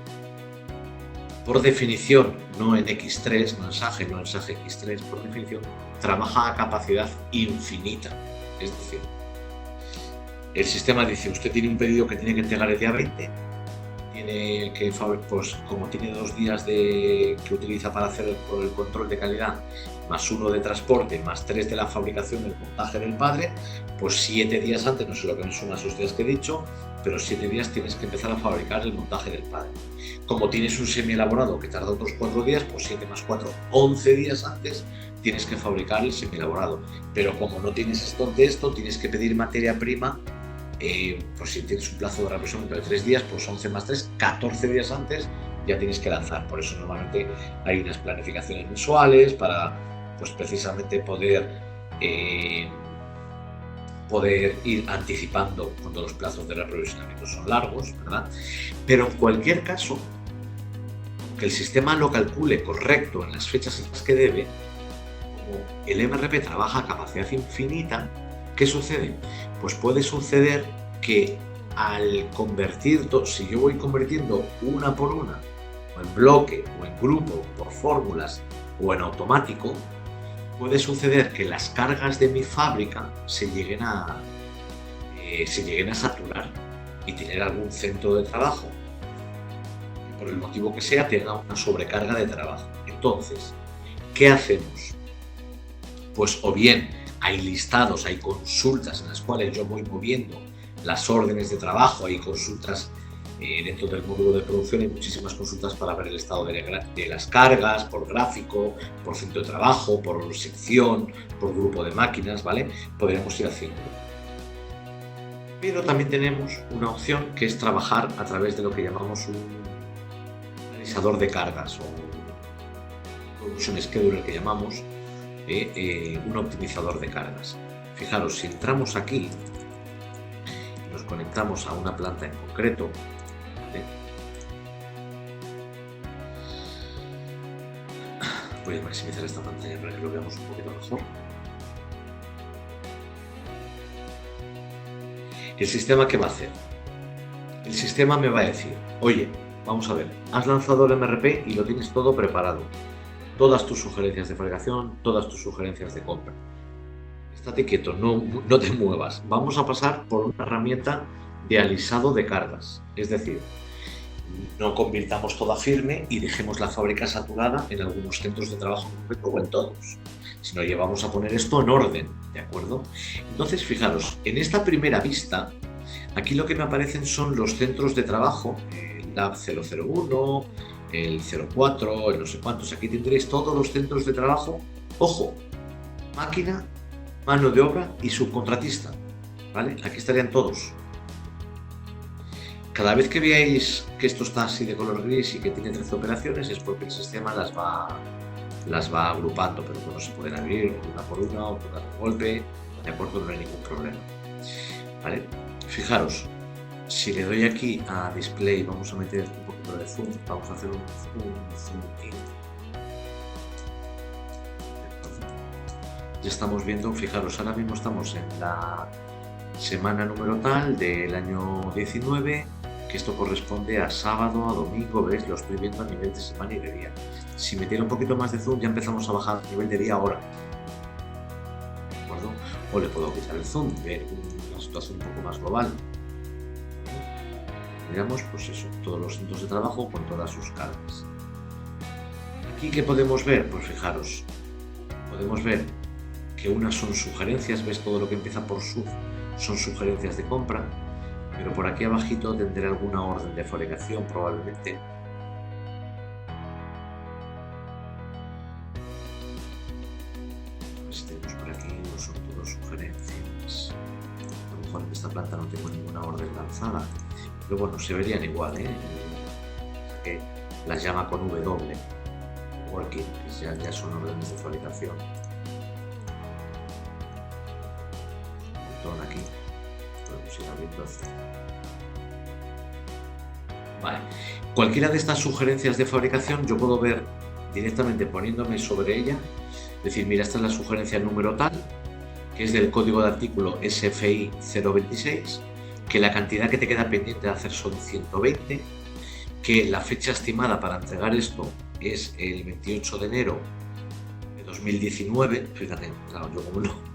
por definición, no en X3, no en SAGE, no en SAGE X3, por definición, trabaja a capacidad infinita. Es decir, el sistema dice, usted tiene un pedido que tiene que entregar el día 20, tiene que, pues como tiene 2 días que utiliza para hacer el control de calidad, más 1 de transporte, más 3 de la fabricación del montaje del padre, pues 7 días antes, no sé lo que me suman esos días que he dicho, pero 7 días tienes que empezar a fabricar el montaje del padre. Como tienes un semi-elaborado que tarda otros 4 días, pues 7 más 4, 11 días antes tienes que fabricar el semi-elaborado. Pero como no tienes stock de esto, tienes que pedir materia prima, pues si tienes un plazo de represión de 3 días, pues 11 más 3, 14 días antes ya tienes que lanzar. Por eso normalmente hay unas planificaciones mensuales para, pues precisamente poder ir anticipando cuando los plazos de reaprovisionamiento son largos, ¿verdad? Pero en cualquier caso, que el sistema lo calcule correcto en las fechas en las que debe, como el MRP trabaja a capacidad infinita, ¿qué sucede? Pues puede suceder que al convertir, si yo voy convirtiendo una por una, o en bloque, o en grupo, por fórmulas, o en automático, puede suceder que las cargas de mi fábrica se lleguen a se lleguen a saturar y tener algún centro de trabajo que por el motivo que sea tenga una sobrecarga de trabajo. Entonces, ¿qué hacemos? Pues o bien hay listados, hay consultas en las cuales yo voy moviendo las órdenes de trabajo, hay consultas dentro del módulo de producción, hay muchísimas consultas para ver el estado de las cargas, por gráfico, por centro de trabajo, por sección, por grupo de máquinas, ¿vale? Podríamos ir haciéndolo. Pero también tenemos una opción que es trabajar a través de lo que llamamos un analizador de cargas o un production scheduler que llamamos, un optimizador de cargas. Fijaros, si entramos aquí y nos conectamos a una planta en concreto, ¿vale? Voy a maximizar esta pantalla para que lo veamos un poquito mejor. ¿El sistema qué va a hacer? El sistema me va a decir, oye, vamos a ver, has lanzado el MRP y lo tienes todo preparado. Todas tus sugerencias de fabricación, todas tus sugerencias de compra. Estate quieto, no te muevas. Vamos a pasar por una herramienta de alisado de cargas. Es decir, no convirtamos toda firme y dejemos la fábrica saturada en algunos centros de trabajo en concreto o en todos, sino llevamos a poner esto en orden, ¿de acuerdo? Entonces, fijaros, en esta primera vista, aquí lo que me aparecen son los centros de trabajo, el Lab 001, el 04, el no sé cuántos. Aquí tendréis todos los centros de trabajo, ojo, máquina, mano de obra y subcontratista, ¿vale? Aquí estarían todos. Cada vez que veáis que esto está así de color gris y que tiene 13 operaciones es porque el sistema las va agrupando, pero bueno, se pueden abrir una por una o todas de golpe, de acuerdo, no hay ningún problema, ¿vale? Fijaros, si le doy aquí a display, vamos a meter un poquito de zoom, vamos a hacer un zoom in. Ya estamos viendo, fijaros, ahora mismo estamos en la semana número tal del año 19, que esto corresponde a sábado, a domingo, ¿veis? Lo estoy viendo a nivel de semana y de día. Si metiera un poquito más de zoom ya empezamos a bajar a nivel de día ahora, ¿de acuerdo? O le puedo quitar el zoom, ver una situación un poco más global. Miramos, pues eso, todos los centros de trabajo con todas sus cargas. Aquí, ¿qué podemos ver? Pues fijaros, podemos ver que unas son sugerencias, ves todo lo que empieza por sub, son sugerencias de compra, pero por aquí abajito tendré alguna orden de fabricación probablemente. Pues tenemos por aquí, no son todas sugerencias. A lo mejor en esta planta no tengo ninguna orden lanzada. Pero bueno, se verían igual, que las llama con W, working, que ya son órdenes de fabricación. Un botón aquí, podemos ir abriendo. Vale, cualquiera de estas sugerencias de fabricación yo puedo ver directamente poniéndome sobre ella, decir, mira, esta es la sugerencia número tal, que es del código de artículo SFI 026, que la cantidad que te queda pendiente de hacer son 120, que la fecha estimada para entregar esto es el 28 de enero de 2019. Fíjate, claro, yo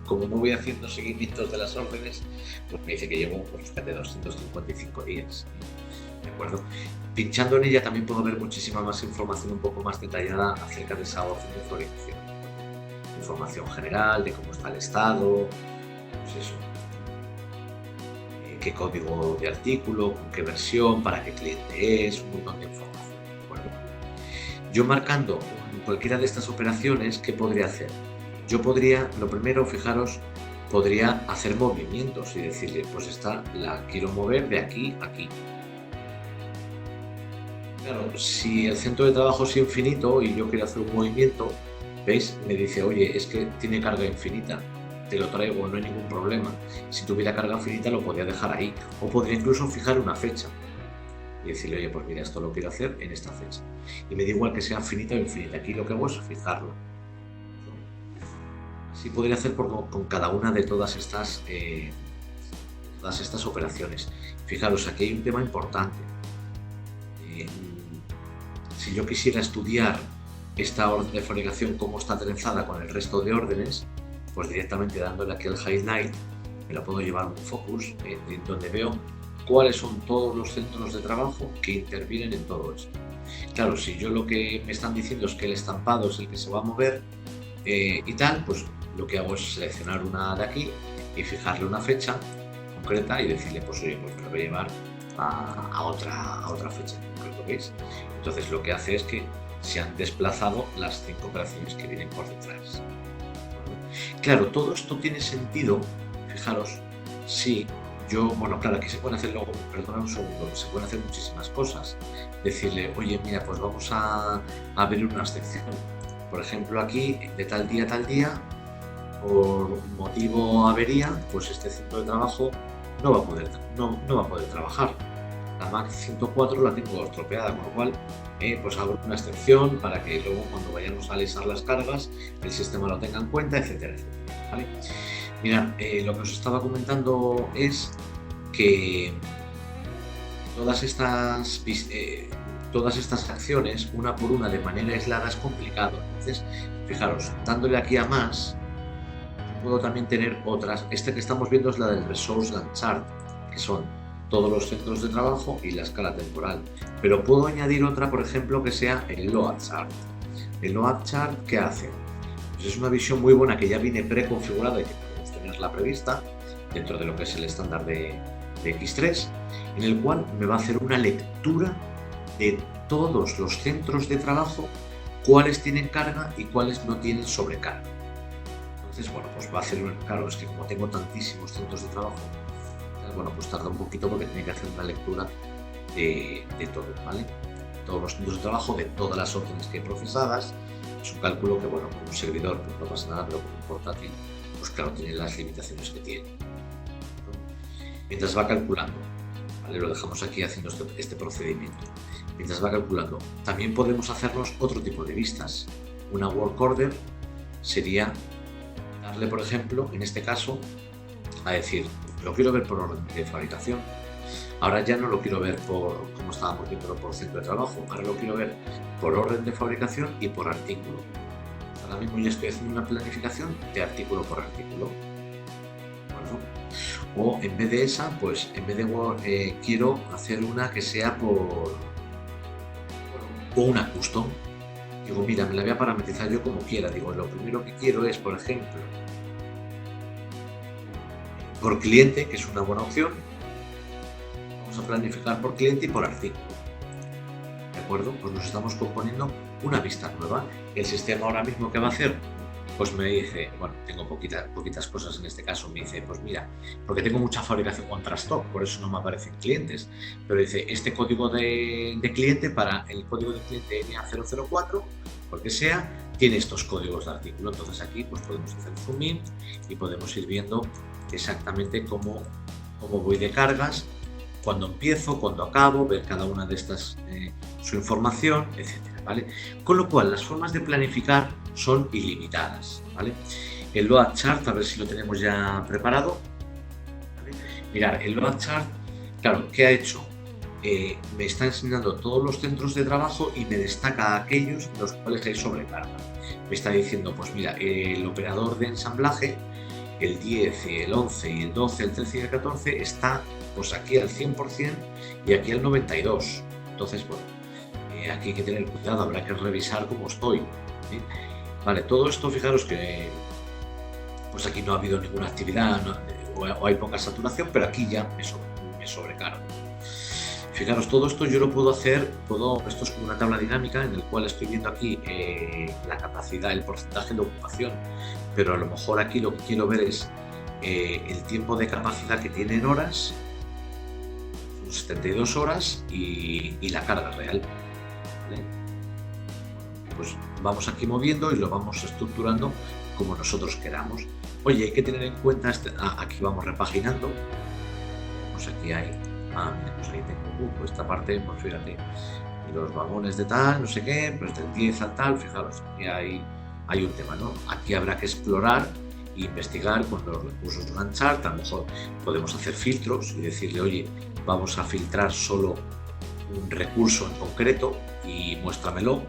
como no voy haciendo seguimientos de las órdenes, pues me dice que llevo, pues fíjate, 255 días, ¿de acuerdo? Pinchando en ella también puedo ver muchísima más información un poco más detallada acerca de esa orden de fabricación. Información general de cómo está el estado, pues eso. Qué código de artículo, con qué versión, para qué cliente es, un montón de información, ¿de acuerdo? Yo marcando cualquiera de estas operaciones, ¿qué podría hacer? Yo podría, lo primero, fijaros, podría hacer movimientos y decirle, pues esta la quiero mover de aquí a aquí. Claro, si el centro de trabajo es infinito y yo quiero hacer un movimiento, ¿veis? Me dice, oye, es que tiene carga infinita. Te lo traigo, no hay ningún problema. Si tuviera carga infinita lo podría dejar ahí. O podría incluso fijar una fecha y decirle, oye, pues mira, esto lo quiero hacer en esta fecha. Y me da igual que sea finita o infinita. Aquí lo que hago es fijarlo. Así podría hacer con cada una de todas estas operaciones. Fijaros, aquí hay un tema importante. Si yo quisiera estudiar esta orden de fabricación, cómo está trenzada con el resto de órdenes, pues directamente dándole aquí el highlight, me la puedo llevar a un focus, donde veo cuáles son todos los centros de trabajo que intervienen en todo esto. Claro, si yo lo que me están diciendo es que el estampado es el que se va a mover y tal, pues lo que hago es seleccionar una de aquí y fijarle una fecha concreta y decirle, pues oye, pues me lo voy a llevar a otra fecha en concreto, ¿veis? Entonces lo que hace es que se han desplazado las 5 operaciones que vienen por detrás. Claro, todo esto tiene sentido, fijaros, si yo, bueno, claro, aquí se pueden hacer luego, perdona un segundo, se pueden hacer muchísimas cosas. Decirle, oye, mira, pues vamos a abrir una sección. Por ejemplo, aquí, de tal día a tal día, por motivo avería, pues este centro de trabajo no va a poder trabajar. La Mac 104 la tengo estropeada, con lo cual pues abro una excepción para que luego cuando vayamos a alisar las cargas el sistema lo tenga en cuenta, etcétera, etcétera, ¿vale? Mirad, lo que os estaba comentando es que todas estas acciones, una por una, de manera aislada, es complicado. Entonces, fijaros, dándole aquí a más, puedo también tener otras. Esta que estamos viendo es la del Resource Gantt Chart, que son todos los centros de trabajo y la escala temporal. Pero puedo añadir otra, por ejemplo, que sea el Load Chart. El Load Chart, ¿qué hace? Pues es una visión muy buena que ya viene preconfigurada y que podemos tenerla prevista dentro de lo que es el estándar de X3, en el cual me va a hacer una lectura de todos los centros de trabajo, cuáles tienen carga y cuáles no tienen sobrecarga. Entonces, bueno, pues va a hacer, claro, es que como tengo tantísimos centros de trabajo, bueno, pues tarda un poquito porque tiene que hacer una lectura de todo, ¿vale? Todos los centros de trabajo, de todas las órdenes que hay procesadas. Es un cálculo que, bueno, con un servidor pues no pasa nada, pero con un portátil, pues claro, tiene las limitaciones que tiene, ¿no? Mientras va calculando, ¿vale? Lo dejamos aquí haciendo este procedimiento. Mientras va calculando, también podemos hacernos otro tipo de vistas. Una work order sería darle, por ejemplo, en este caso, a decir, lo quiero ver por orden de fabricación. Ahora ya no lo quiero ver por, como estábamos viendo, por centro de trabajo. Ahora lo quiero ver por orden de fabricación y por artículo. Ahora mismo ya estoy haciendo una planificación de artículo por artículo. Bueno, o en vez de esa, pues en vez de quiero hacer una que sea por una custom. Digo, mira, me la voy a parametrizar yo como quiera. Digo, lo primero que quiero es, por ejemplo, por cliente, que es una buena opción. Vamos a planificar por cliente y por artículo. ¿De acuerdo? Pues nos estamos componiendo una vista nueva. El sistema ahora mismo, ¿qué va a hacer? Pues me dice, bueno, tengo poquitas cosas en este caso. Me dice, pues mira, porque tengo mucha fabricación contra stock, por eso no me aparecen clientes. Pero dice, este código de cliente, para el código de cliente NA004, porque sea, tiene estos códigos de artículo. Entonces aquí pues podemos hacer zoom in y podemos ir viendo exactamente cómo voy de cargas, cuando empiezo, cuando acabo, ver cada una de estas, su información, etcétera, ¿vale? Con lo cual, las formas de planificar son ilimitadas, ¿vale? El Load Chart, a ver si lo tenemos ya preparado, ¿vale? Mirad, el Load Chart, claro, ¿qué ha hecho? Me está enseñando todos los centros de trabajo y me destaca aquellos en los cuales hay sobrecarga. Me está diciendo, pues mira, el operador de ensamblaje, el 10, el 11 y el 12, el 13 y el 14 está pues aquí al 100% y aquí al 92%. Entonces, bueno, aquí hay que tener cuidado, habrá que revisar cómo estoy, ¿sí? Vale, todo esto, fijaros que pues aquí no ha habido ninguna actividad, ¿no? o hay poca saturación, pero aquí ya me sobrecargo. Fijaros, todo esto yo lo puedo hacer, esto es como una tabla dinámica en el cual estoy viendo aquí la capacidad, el porcentaje de ocupación, pero a lo mejor aquí lo que quiero ver es el tiempo de capacidad que tiene en horas, son 72 horas y la carga real, ¿vale? Pues vamos aquí moviendo y lo vamos estructurando como nosotros queramos. Oye, hay que tener en cuenta, aquí vamos repaginando, pues aquí hay, mira, pues ahí tengo esta parte, pues fíjate, los vagones de tal, no sé qué, pues del 10 a tal, fijaros, aquí hay un tema, ¿no? Aquí habrá que explorar e investigar con los recursos Gantt Chart. A lo mejor podemos hacer filtros y decirle, oye, vamos a filtrar solo un recurso en concreto y muéstramelo,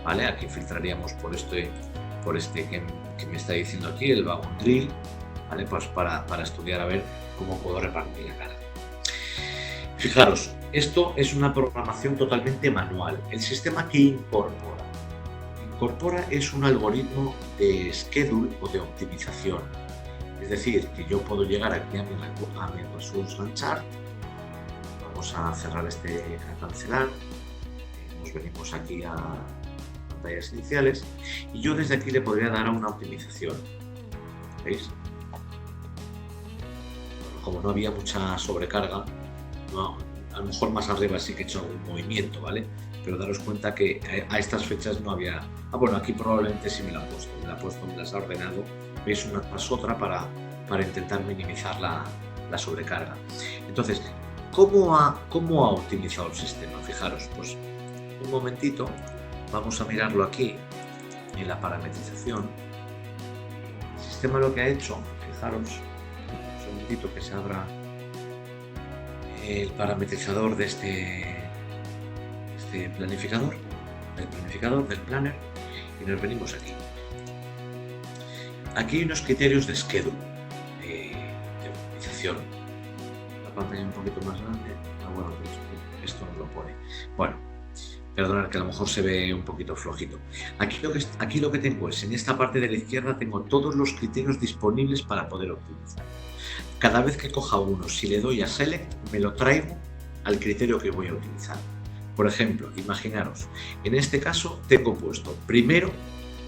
¿vale? Aquí filtraríamos por este que me está diciendo aquí, el vagón drill, ¿vale? Pues para estudiar a ver cómo puedo repartir la carga. Fijaros, esto es una programación totalmente manual. El sistema que incorpora es un algoritmo de schedule o de optimización. Es decir, que yo puedo llegar aquí a mi Resource Gantt Chart. Vamos a cerrar a cancelar. Nos venimos aquí a pantallas iniciales y yo desde aquí le podría dar a una optimización. ¿Veis? Como no había mucha sobrecarga, no, a lo mejor más arriba sí que he hecho algún movimiento, ¿vale? Pero daros cuenta que a estas fechas no había... bueno, aquí probablemente sí me la ha puesto, me las ha ordenado. Veis una tras otra para intentar minimizar la sobrecarga. Entonces, ¿cómo ha optimizado el sistema? Fijaros, pues un momentito, vamos a mirarlo aquí en la parametrización. El sistema lo que ha hecho, fijaros, un segundito que se abra el parametrizador de este planificador, del planner, y nos venimos aquí. Aquí hay unos criterios de schedule, de optimización. La pantalla un poquito más grande. Bueno, esto no lo pone. Bueno, perdonad que a lo mejor se ve un poquito flojito. Aquí lo que tengo es, en esta parte de la izquierda tengo todos los criterios disponibles para poder optimizar. Cada vez que coja uno, si le doy a Select, me lo traigo al criterio que voy a utilizar. Por ejemplo, imaginaros, en este caso tengo puesto, primero,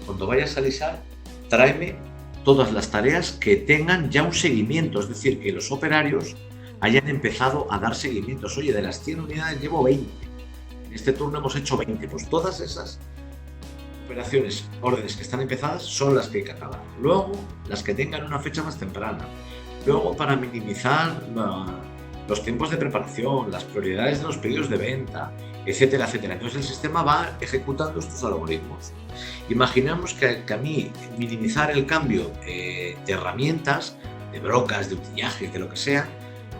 cuando vayas a lisar, tráeme todas las tareas que tengan ya un seguimiento, es decir, que los operarios hayan empezado a dar seguimientos. Oye, de las 100 unidades llevo 20, en este turno hemos hecho 20, pues todas esas operaciones, órdenes que están empezadas son las que hay que acabar. Luego, las que tengan una fecha más temprana. Luego, para minimizar los tiempos de preparación, las prioridades de los pedidos de venta, etcétera, etcétera. Entonces el sistema va ejecutando estos algoritmos. Imaginamos que a mí minimizar el cambio de herramientas, de brocas, de utillaje, de lo que sea,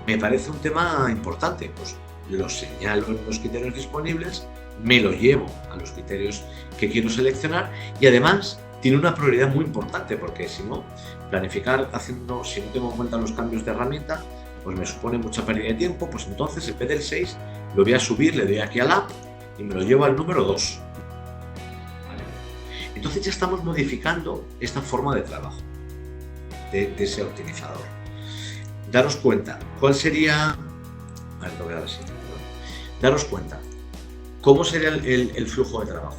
me parece un tema importante. Pues lo señalo en los criterios disponibles, me lo llevo a los criterios que quiero seleccionar y además tiene una prioridad muy importante porque si no, planificar si no tengo en cuenta los cambios de herramienta, pues me supone mucha pérdida de tiempo. Pues entonces en vez del 6 lo voy a subir, le doy aquí al app y me lo llevo al número 2. ¿Vale? Entonces ya estamos modificando esta forma de trabajo de ese optimizador. Daros cuenta, ¿cuál sería? Vale, lo voy a dar así. Daros cuenta, ¿cómo sería el flujo de trabajo?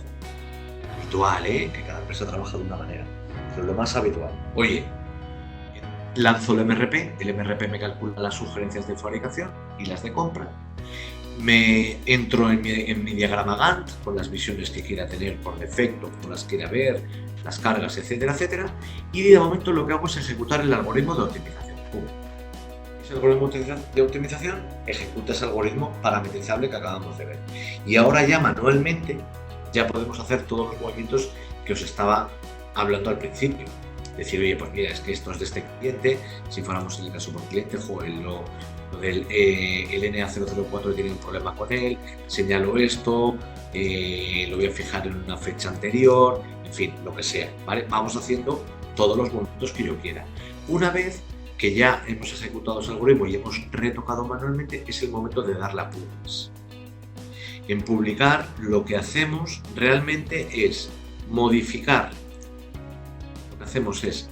Habitual, que cada empresa trabaja de una manera, pero lo más habitual. Oye, lanzo el MRP me calcula las sugerencias de fabricación y las de compra, me entro en mi diagrama Gantt con las visiones que quiera tener por defecto, como las quiera ver, las cargas, etcétera, etcétera, y de momento lo que hago es ejecutar el algoritmo de optimización. Ese algoritmo de optimización ejecuta ese algoritmo parametrizable que acabamos de ver. Y ahora ya manualmente ya podemos hacer todos los movimientos que os estaba hablando al principio. Decir, oye, pues mira, es que esto es de este cliente, si fuéramos en el caso por cliente, lo del el NA004 tiene un problema con él, señalo esto, lo voy a fijar en una fecha anterior, en fin, lo que sea, ¿vale? Vamos haciendo todos los movimientos que yo quiera. Una vez que ya hemos ejecutado ese algoritmo y hemos retocado manualmente, es el momento de dar la publish. En publicar lo que hacemos realmente es modificar. Lo que hacemos es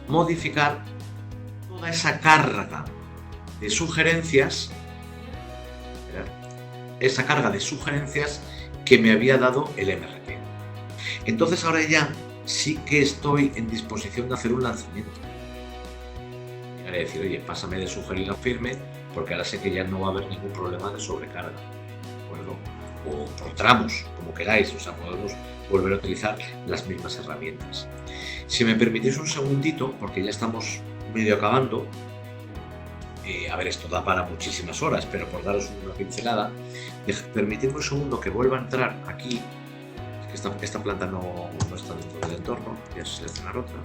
modificar toda esa carga de sugerencias, que me había dado el MRP. Entonces ahora ya sí que estoy en disposición de hacer un lanzamiento. Llegaré a decir, oye, pásame de sugerir a firme, porque ahora sé que ya no va a haber ningún problema de sobrecarga. Bueno, o por tramos, como queráis, o sea, podemos volver a utilizar las mismas herramientas. Si me permitís un segundito, porque ya estamos medio acabando, a ver, esto da para muchísimas horas, pero por daros una pincelada, permitidme un segundo que vuelva a entrar aquí. Es que esta planta no está dentro del entorno, voy a seleccionar otra.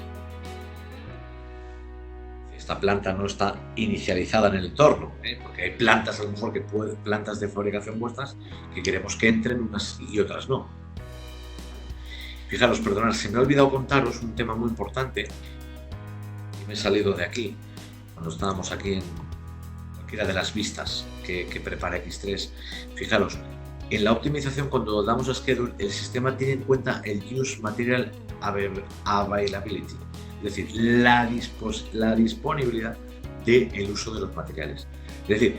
Esta planta no está inicializada en el entorno, porque hay plantas a lo mejor plantas de fabricación vuestras que queremos que entren unas y otras no. Fijaros, perdonad, se me ha olvidado contaros un tema muy importante. me he salido de aquí, cuando estábamos aquí en cualquiera de las vistas que prepara X3, fijaros, en la optimización cuando damos a Schedule, el sistema tiene en cuenta el Use Material Availability, es decir, la disponibilidad del uso de los materiales. Es decir,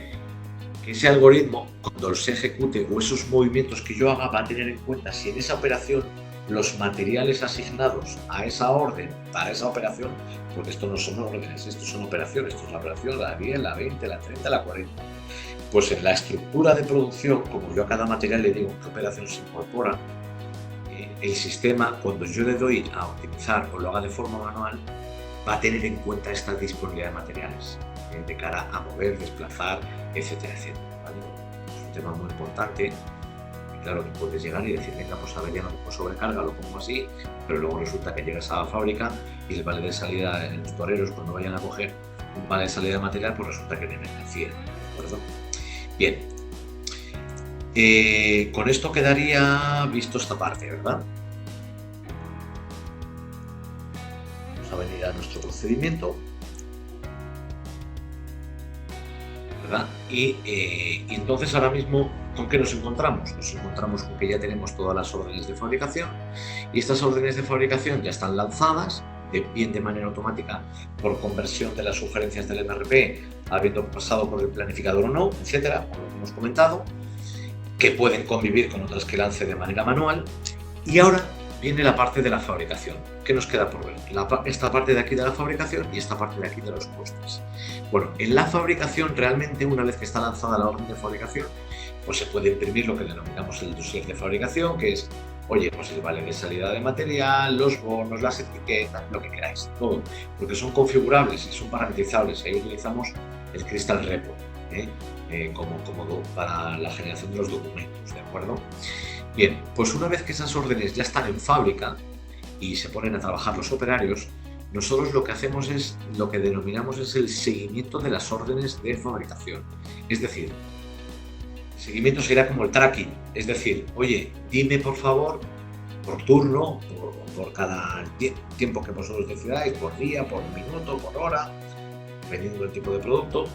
que ese algoritmo, cuando se ejecute o esos movimientos que yo haga, va a tener en cuenta si en esa operación los materiales asignados a esa orden, para esa operación, porque esto no son órdenes, esto son operaciones, esto es la operación, la 10, la 20, la 30, la 40. Pues en la estructura de producción, como yo a cada material le digo qué operación se incorpora, el sistema, cuando yo le doy a optimizar o lo haga de forma manual, va a tener en cuenta esta disponibilidad de materiales de cara a mover, desplazar, etcétera, etcétera. ¿Vale? Es un tema muy importante. Claro, tú puedes llegar y decir, venga, pues a ver, ya no tengo sobrecarga, lo pongo así, pero luego resulta que llegas a la fábrica y el vale de salida en los toreros, cuando vayan a coger un vale de salida de material, pues resulta que viene mercancía, ¿de acuerdo? Bien, con esto quedaría visto esta parte, ¿verdad? Vamos a venir a nuestro procedimiento, ¿verdad? Y entonces ahora mismo, ¿con qué nos encontramos? Nos encontramos con que ya tenemos todas las órdenes de fabricación y estas órdenes de fabricación ya están lanzadas, bien de manera automática por conversión de las sugerencias del MRP, habiendo pasado por el planificador o no, etcétera, como lo hemos comentado, que pueden convivir con otras que lance de manera manual. Y ahora viene la parte de la fabricación. ¿Qué nos queda por ver? Esta parte de aquí de la fabricación y esta parte de aquí de los costes. Bueno, en la fabricación realmente, una vez que está lanzada la orden de fabricación, pues se puede imprimir lo que denominamos el dossier de fabricación, que es, oye, pues el vale de salida de material, los bonos, las etiquetas, lo que queráis, todo, porque son configurables y son parametrizables. Ahí utilizamos el Crystal Report como para la generación de los documentos, ¿de acuerdo? Bien, pues una vez que esas órdenes ya están en fábrica y se ponen a trabajar los operarios, nosotros lo que hacemos es lo que denominamos es el seguimiento de las órdenes de fabricación. Es decir, el seguimiento será como el tracking, es decir, oye, dime por favor, por turno, por cada tiempo que vosotros decidáis, por día, por minuto, por hora, dependiendo del tipo de producto,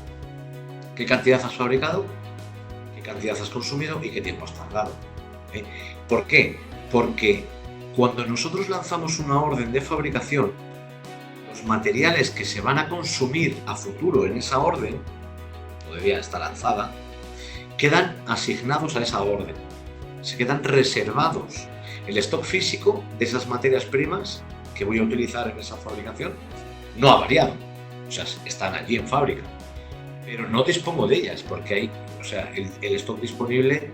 qué cantidad has fabricado, qué cantidad has consumido y qué tiempo has tardado. ¿Por qué? Porque cuando nosotros lanzamos una orden de fabricación, los materiales que se van a consumir a futuro en esa orden, todavía está lanzada, quedan asignados a esa orden, se quedan reservados. El stock físico de esas materias primas que voy a utilizar en esa fabricación no ha variado, o sea, están allí en fábrica, pero no dispongo de ellas porque hay, o sea, el stock disponible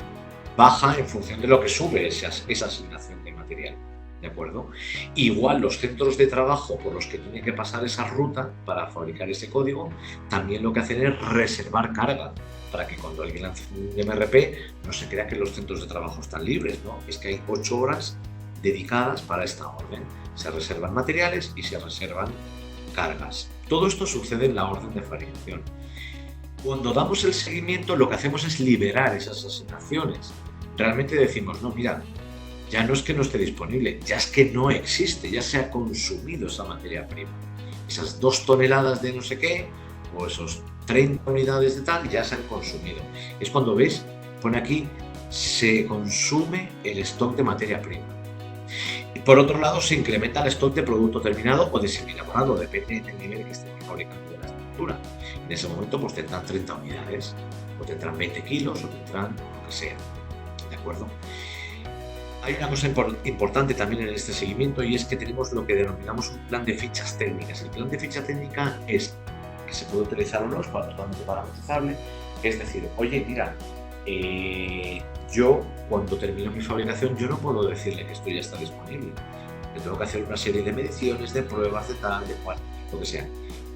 baja en función de lo que sube esa asignación de material, ¿de acuerdo? Igual los centros de trabajo por los que tiene que pasar esa ruta para fabricar ese código, también lo que hacen es reservar carga, para que cuando alguien lance un MRP no se crea que los centros de trabajo están libres, ¿no? Es que hay 8 horas dedicadas para esta orden. Se reservan materiales y se reservan cargas. Todo esto sucede en la orden de fabricación. Cuando damos el seguimiento, lo que hacemos es liberar esas asignaciones. Realmente decimos, no, mira, ya no es que no esté disponible, ya es que no existe, ya se ha consumido esa materia prima. Esas 2 toneladas de no sé qué, o esos 30 unidades de tal, ya se han consumido. Es cuando ves, pone aquí, se consume el stock de materia prima. Y por otro lado, se incrementa el stock de producto terminado o de semi-elaborado, depende del nivel que estemos fabricando de la estructura. En ese momento pues tendrán 30 unidades, o tendrán 20 kilos, o tendrán lo que sea, ¿de acuerdo? Hay una cosa importante también en este seguimiento y es que tenemos lo que denominamos un plan de fichas técnicas. El plan de ficha técnica es que se puede utilizar o no, es totalmente parametrizable, es decir, oye, mira, yo cuando termino mi fabricación yo no puedo decirle que esto ya está disponible, yo tengo que hacer una serie de mediciones, de pruebas, de tal, de cual, lo que sea.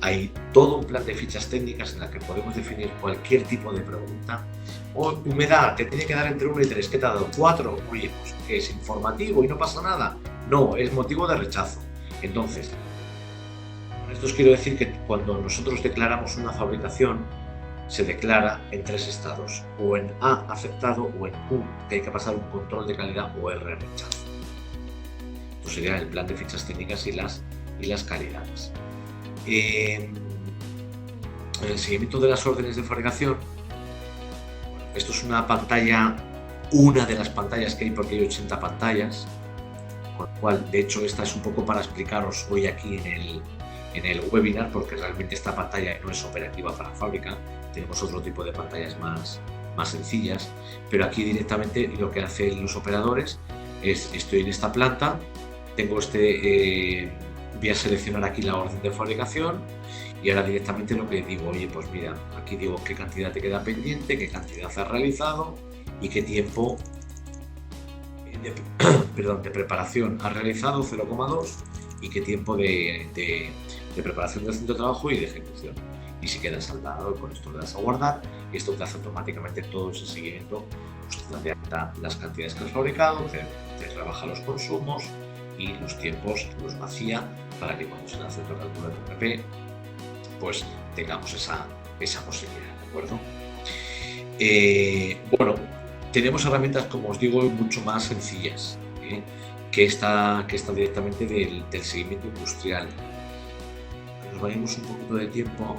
Hay todo un plan de fichas técnicas en la que podemos definir cualquier tipo de pregunta. O humedad, te tiene que dar entre 1 y 3, ¿qué te ha dado? 4, oye, pues que es informativo y no pasa nada. No, es motivo de rechazo. Entonces, con esto os quiero decir que cuando nosotros declaramos una fabricación, se declara en 3 estados, o en A, aceptado, o en U, que hay que pasar un control de calidad, o R, rechazo. Esto sería el plan de fichas técnicas y las calidades. En el seguimiento de las órdenes de fabricación, esto es una pantalla, una de las pantallas que hay, porque hay 80 pantallas, con lo cual, de hecho, esta es un poco para explicaros hoy aquí en el webinar, porque realmente esta pantalla no es operativa para la fábrica, tenemos otro tipo de pantallas más sencillas, pero aquí directamente lo que hacen los operadores es, estoy en esta planta, tengo voy a seleccionar aquí la orden de fabricación y ahora directamente lo que digo, oye, pues mira, aquí digo qué cantidad te queda pendiente, qué cantidad has realizado y qué tiempo de preparación has realizado, 0,2, y qué tiempo de preparación del centro de trabajo y de ejecución. Y si queda saldado, con esto le das a guardar y esto te hace automáticamente todo ese seguimiento, pues te da las cantidades que has fabricado, te rebaja los consumos y los tiempos los vacía para que cuando se lance el cálculo de RP, pues tengamos esa posibilidad, ¿de acuerdo? Bueno, tenemos herramientas, como os digo, mucho más sencillas que esta directamente del seguimiento industrial. Nos vayamos un poquito de tiempo,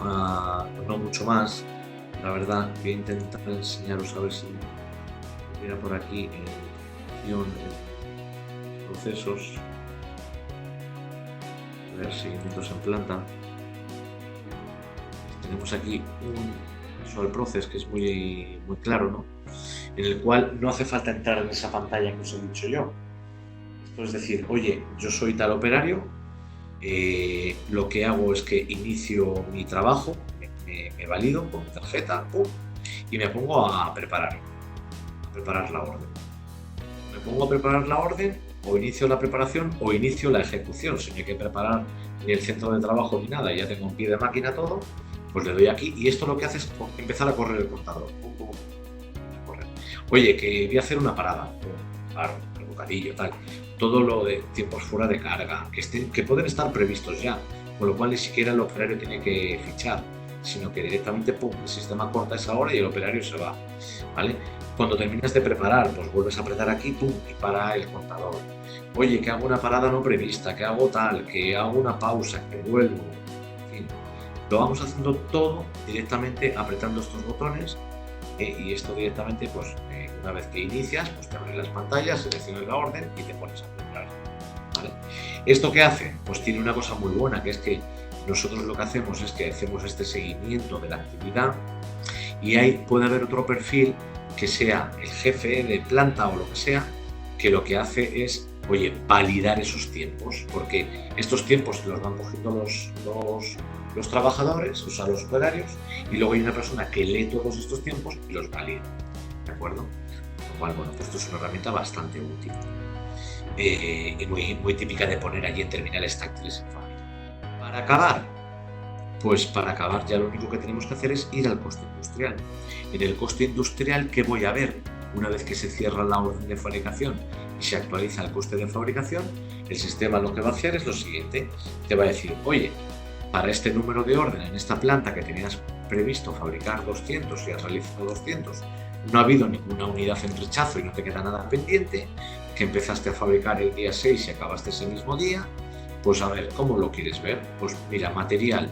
no mucho más, la verdad. Voy a intentar enseñaros a ver si mira por aquí en procesos, a ver, seguimientos en planta. Tenemos aquí un visual process que es muy claro, ¿no? En el cual no hace falta entrar en esa pantalla que os he dicho yo. Esto es decir, oye, yo soy tal operario, lo que hago es que inicio mi trabajo, me valido con mi tarjeta, y me pongo a preparar la orden. Me pongo a preparar la orden, o inicio la preparación o inicio la ejecución. Si no hay que preparar ni el centro de trabajo ni nada, ya tengo un pie de máquina todo, pues le doy aquí y esto lo que hace es empezar a correr el contador. Oye, que voy a hacer una parada, claro, el bocadillo, tal. Todo lo de tiempos fuera de carga, que pueden estar previstos ya, con lo cual ni siquiera el operario tiene que fichar, sino que directamente el sistema corta esa hora y el operario se va, ¿vale? Cuando terminas de preparar, pues vuelves a apretar aquí, y para el contador. Oye, que hago una parada no prevista, que hago tal, que hago una pausa, que vuelvo, en fin. Lo vamos haciendo todo directamente apretando estos botones y esto directamente, pues una vez que inicias, pues te abren las pantallas, seleccionas la orden y te pones a preparar, ¿vale? ¿Esto qué hace? Pues tiene una cosa muy buena, que es que nosotros lo que hacemos es que hacemos este seguimiento de la actividad y ahí puede haber otro perfil que sea el jefe de planta o lo que sea, que lo que hace es, oye, validar esos tiempos, porque estos tiempos los van cogiendo los trabajadores, o sea, los operarios, y luego hay una persona que lee todos estos tiempos y los valida, ¿de acuerdo? Con lo cual, bueno, pues esto es una herramienta bastante útil y muy típica de poner allí en terminales táctiles en fábrica. Para acabar, pues para acabar ya lo único que tenemos que hacer es ir al coste industrial. En el coste industrial, ¿qué voy a ver? Una vez que se cierra la orden de fabricación y se actualiza el coste de fabricación, el sistema lo que va a hacer es lo siguiente. Te va a decir, oye, para este número de orden en esta planta que tenías previsto fabricar 200 y has realizado 200, no ha habido ninguna unidad en rechazo y no te queda nada pendiente, que empezaste a fabricar el día 6 y acabaste ese mismo día, pues a ver, ¿cómo lo quieres ver? Pues mira, material.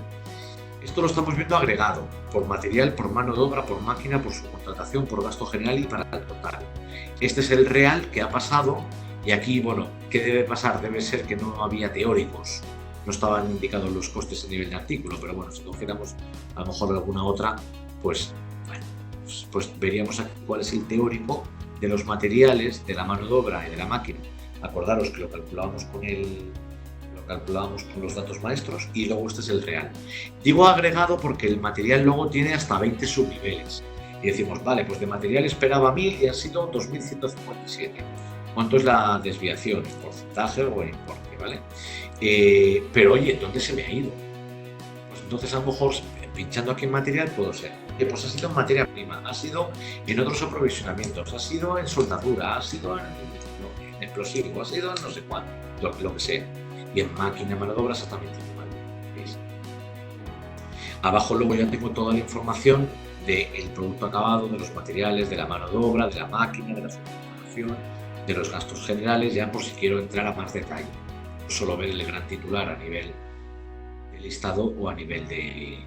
Esto lo estamos viendo agregado, por material, por mano de obra, por máquina, por subcontratación, por gasto general y para el total. Este es el real que ha pasado y aquí, bueno, ¿qué debe pasar? Debe ser que no había teóricos, no estaban indicados los costes a nivel de artículo, pero bueno, si cogiéramos a lo mejor alguna otra, pues, bueno, pues veríamos aquí cuál es el teórico de los materiales, de la mano de obra y de la máquina. Acordaros que lo calculábamos con los datos maestros y luego este es el real. Digo agregado porque el material luego tiene hasta 20 subniveles y decimos, vale, pues de material esperaba 1000 y han sido 2157. ¿Cuánto es la desviación? ¿En porcentaje o en importe? ¿Vale? Pero oye, ¿dónde se me ha ido? Pues entonces a lo mejor pinchando aquí en material puedo ser, pues ha sido en materia prima, ha sido en otros aprovisionamientos, ha sido en soldadura, ha sido en explosivo, ha sido en no sé cuánto, lo que sea. Y en máquina, mano de obra exactamente igual. ¿Veis? Abajo luego ya tengo toda la información del producto acabado, de los materiales, de la mano de obra, de la máquina, de la subcontratación, de los gastos generales, ya por si quiero entrar a más detalle. No solo ver el gran titular a nivel listado o a nivel de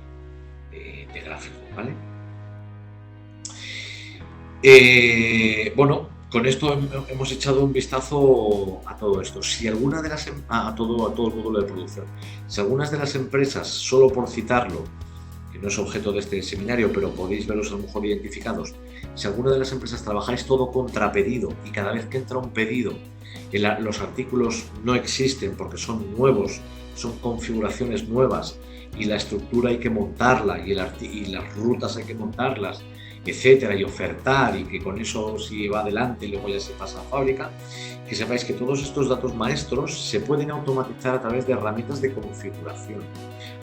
gráfico, ¿vale? Bueno, con esto hemos echado un vistazo a todo esto. Si alguna de las a todo el módulo de producción, si algunas de las empresas, solo por citarlo, que no es objeto de este seminario, pero podéis verlos a lo mejor identificados, si alguna de las empresas trabajáis todo contra pedido y cada vez que entra un pedido los artículos no existen porque son nuevos, son configuraciones nuevas y la estructura hay que montarla y las rutas hay que montarlas, etcétera, y ofertar, y que con eso si va adelante y luego ya se pasa a fábrica, que sepáis que todos estos datos maestros se pueden automatizar a través de herramientas de configuración.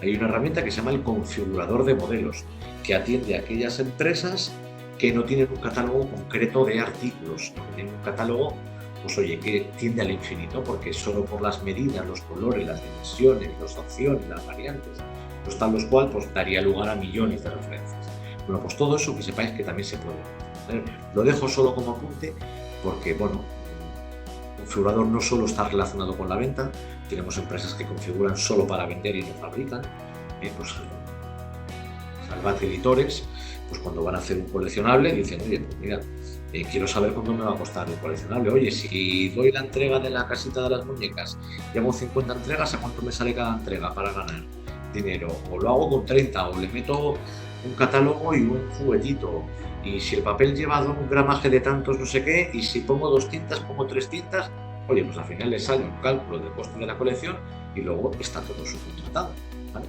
Hay una herramienta que se llama el configurador de modelos, que atiende a aquellas empresas que no tienen un catálogo concreto de artículos, no tienen un catálogo, pues oye, que tiende al infinito, porque solo por las medidas, los colores, las dimensiones, las opciones, las variantes, pues tal los cual, pues daría lugar a millones de referencias. Bueno, pues todo eso que sepáis que también se puede hacer. Lo dejo solo como apunte porque, bueno, el configurador no solo está relacionado con la venta, tenemos empresas que configuran solo para vender y no fabrican, pues Salvat Editores, pues cuando van a hacer un coleccionable dicen, oye, pues mira, quiero saber cuánto me va a costar el coleccionable. Oye, si doy la entrega de la casita de las muñecas y hago 50 entregas, ¿a cuánto me sale cada entrega para ganar dinero? O lo hago con 30, o le meto un catálogo y un juguetito, y si el papel lleva un gramaje de tantos no sé qué, y si pongo 2 tintas, pongo 3 tintas, oye, pues al final le sale un cálculo del coste de la colección y luego está todo subcontratado, ¿vale?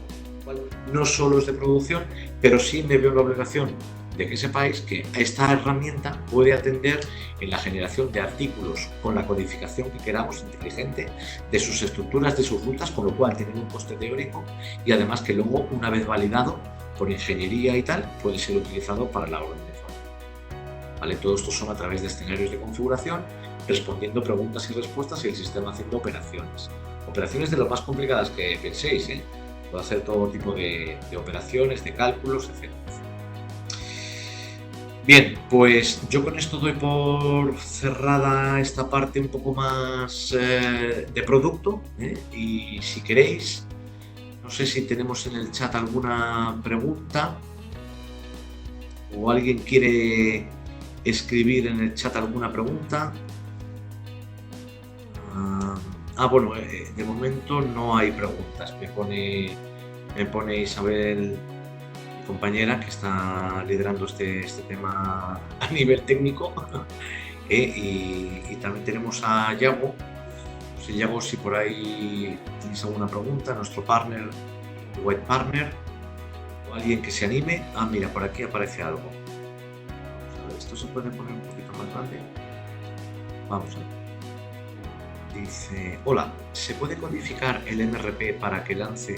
No solo es de producción, pero sí me veo la obligación de que sepáis que esta herramienta puede atender en la generación de artículos con la codificación que queramos, inteligente, de sus estructuras, de sus rutas, con lo cual tienen un coste teórico y además que luego, una vez validado por ingeniería y tal, puede ser utilizado para la orden de fábrica. ¿Vale? Todo esto son a través de escenarios de configuración, respondiendo preguntas y respuestas y el sistema haciendo operaciones. Operaciones de lo más complicadas que penséis, ¿eh? Puede hacer todo tipo de operaciones, de cálculos, etc. Bien, pues yo con esto doy por cerrada esta parte un poco más de producto, ¿eh? Y si queréis, no sé si tenemos en el chat alguna pregunta o alguien quiere escribir en el chat alguna pregunta. Bueno, de momento no hay preguntas. Me pone Isabel, mi compañera, que está liderando este tema a nivel técnico. Y también tenemos a Yago. No sé, Yago, si por ahí tienes alguna pregunta, nuestro partner, White Partner, o alguien que se anime. Mira, por aquí aparece algo. Vamos a ver, esto se puede poner un poquito más grande. Vamos a ver. Dice, hola, ¿se puede codificar el MRP para que lance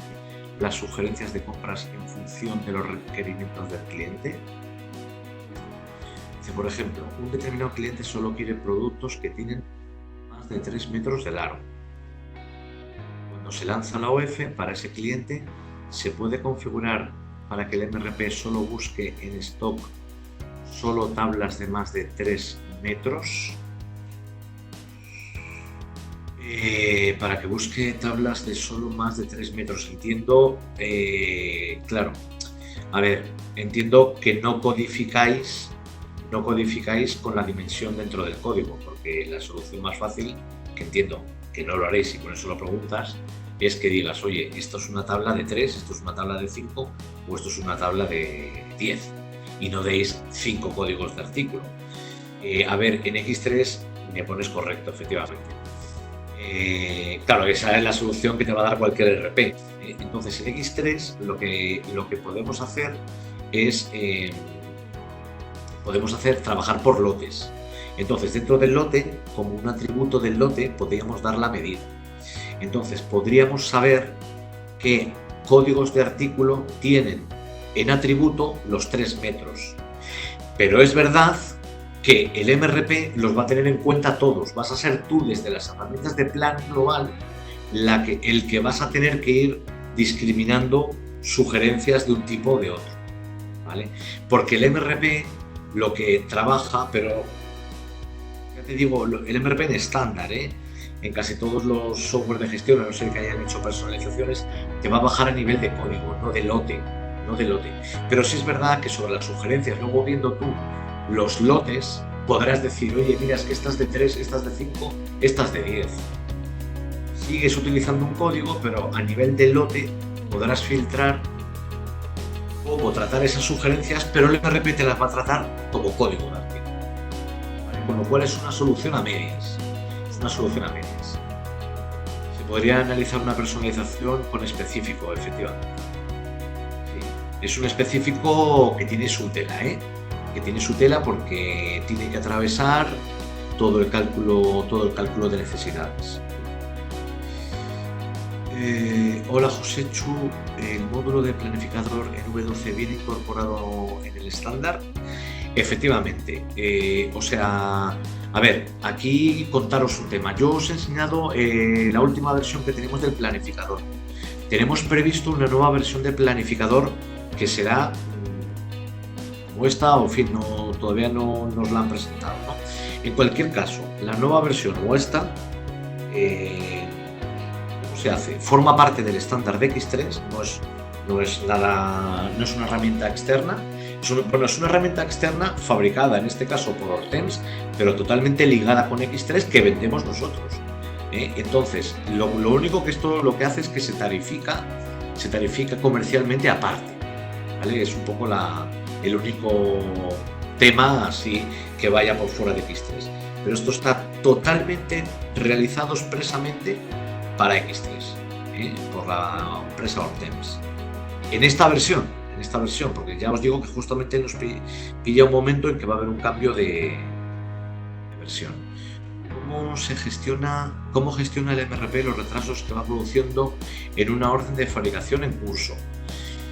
las sugerencias de compras en función de los requerimientos del cliente? Dice, por ejemplo, un determinado cliente solo quiere productos que tienen más de 3 metros de largo. Cuando se lanza la OF para ese cliente, ¿se puede configurar para que el MRP solo busque en stock solo tablas de más de 3 metros? Para que busque tablas de solo más de 3 metros. Entiendo, claro, a ver, entiendo que no codificáis con la dimensión dentro del código, porque la solución más fácil, que entiendo que no lo haréis y por eso lo preguntas, es que digas, oye, esto es una tabla de 3, esto es una tabla de 5 o esto es una tabla de 10, y no deis 5 códigos de artículo. A ver, en X3 me pones correcto, efectivamente. Claro, esa es la solución que te va a dar cualquier RP. Entonces, en X3 lo que podemos hacer es trabajar por lotes. Entonces, dentro del lote, como un atributo del lote, podríamos dar la medida. Entonces, podríamos saber qué códigos de artículo tienen en atributo los 3 metros. Pero es verdad que el MRP los va a tener en cuenta todos. Vas a ser tú, desde las herramientas de plan global, el que vas a tener que ir discriminando sugerencias de un tipo o de otro, ¿vale? Porque el MRP lo que trabaja, pero ya te digo, el MRP en estándar, en casi todos los software de gestión, a no ser que hayan hecho personalizaciones, te va a bajar a nivel de código, no de lote, no de lote. Pero sí es verdad que sobre las sugerencias, luego viendo tú los lotes, podrás decir, oye, mira, es que estas de 3, estas de 5, estas de 10. Sigues utilizando un código, pero a nivel de lote podrás filtrar o tratar esas sugerencias, pero el MRP te las va a tratar como código de archivo. ¿Vale? Con lo cual es una solución a medias. Es una solución a medias. Se podría analizar una personalización con específico, efectivamente. Sí. Es un específico que tiene su tela, que tiene su tela porque tiene que atravesar todo el cálculo de necesidades. Hola Joséchu, ¿el módulo de planificador en V12 viene incorporado en el estándar? Efectivamente, o sea, a ver, aquí contaros un tema. Yo os he enseñado la última versión que tenemos del planificador. Tenemos previsto una nueva versión del planificador que será como esta, o en fin, todavía no nos la han presentado, ¿no? En cualquier caso, la nueva versión o esta se hace, forma parte del estándar de X3, no es una herramienta externa, es una herramienta externa fabricada en este caso por Hortense, pero totalmente ligada con X3 que vendemos nosotros. Entonces, lo único que esto lo que hace es que se tarifica comercialmente aparte, ¿vale? Es un poco el único tema así que vaya por fuera de X3, pero esto está totalmente realizado expresamente para X3, por la empresa Hortense. En esta versión, porque ya os digo que justamente nos pilla un momento en que va a haber un cambio de versión. ¿Cómo gestiona el MRP los retrasos que va produciendo en una orden de fabricación en curso?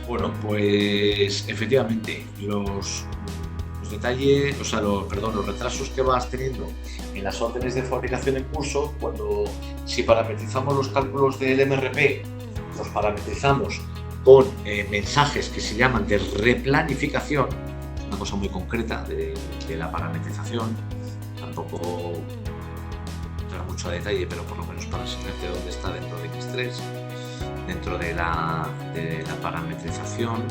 Bueno, pues efectivamente, los detalles, los retrasos que vas teniendo en las órdenes de fabricación en curso, si parametrizamos los cálculos del MRP, los parametrizamos con mensajes que se llaman de replanificación, una cosa muy concreta de la parametrización, tampoco entra mucho a detalle, pero por lo menos para enseñarte dónde está dentro de X3, dentro de la parametrización,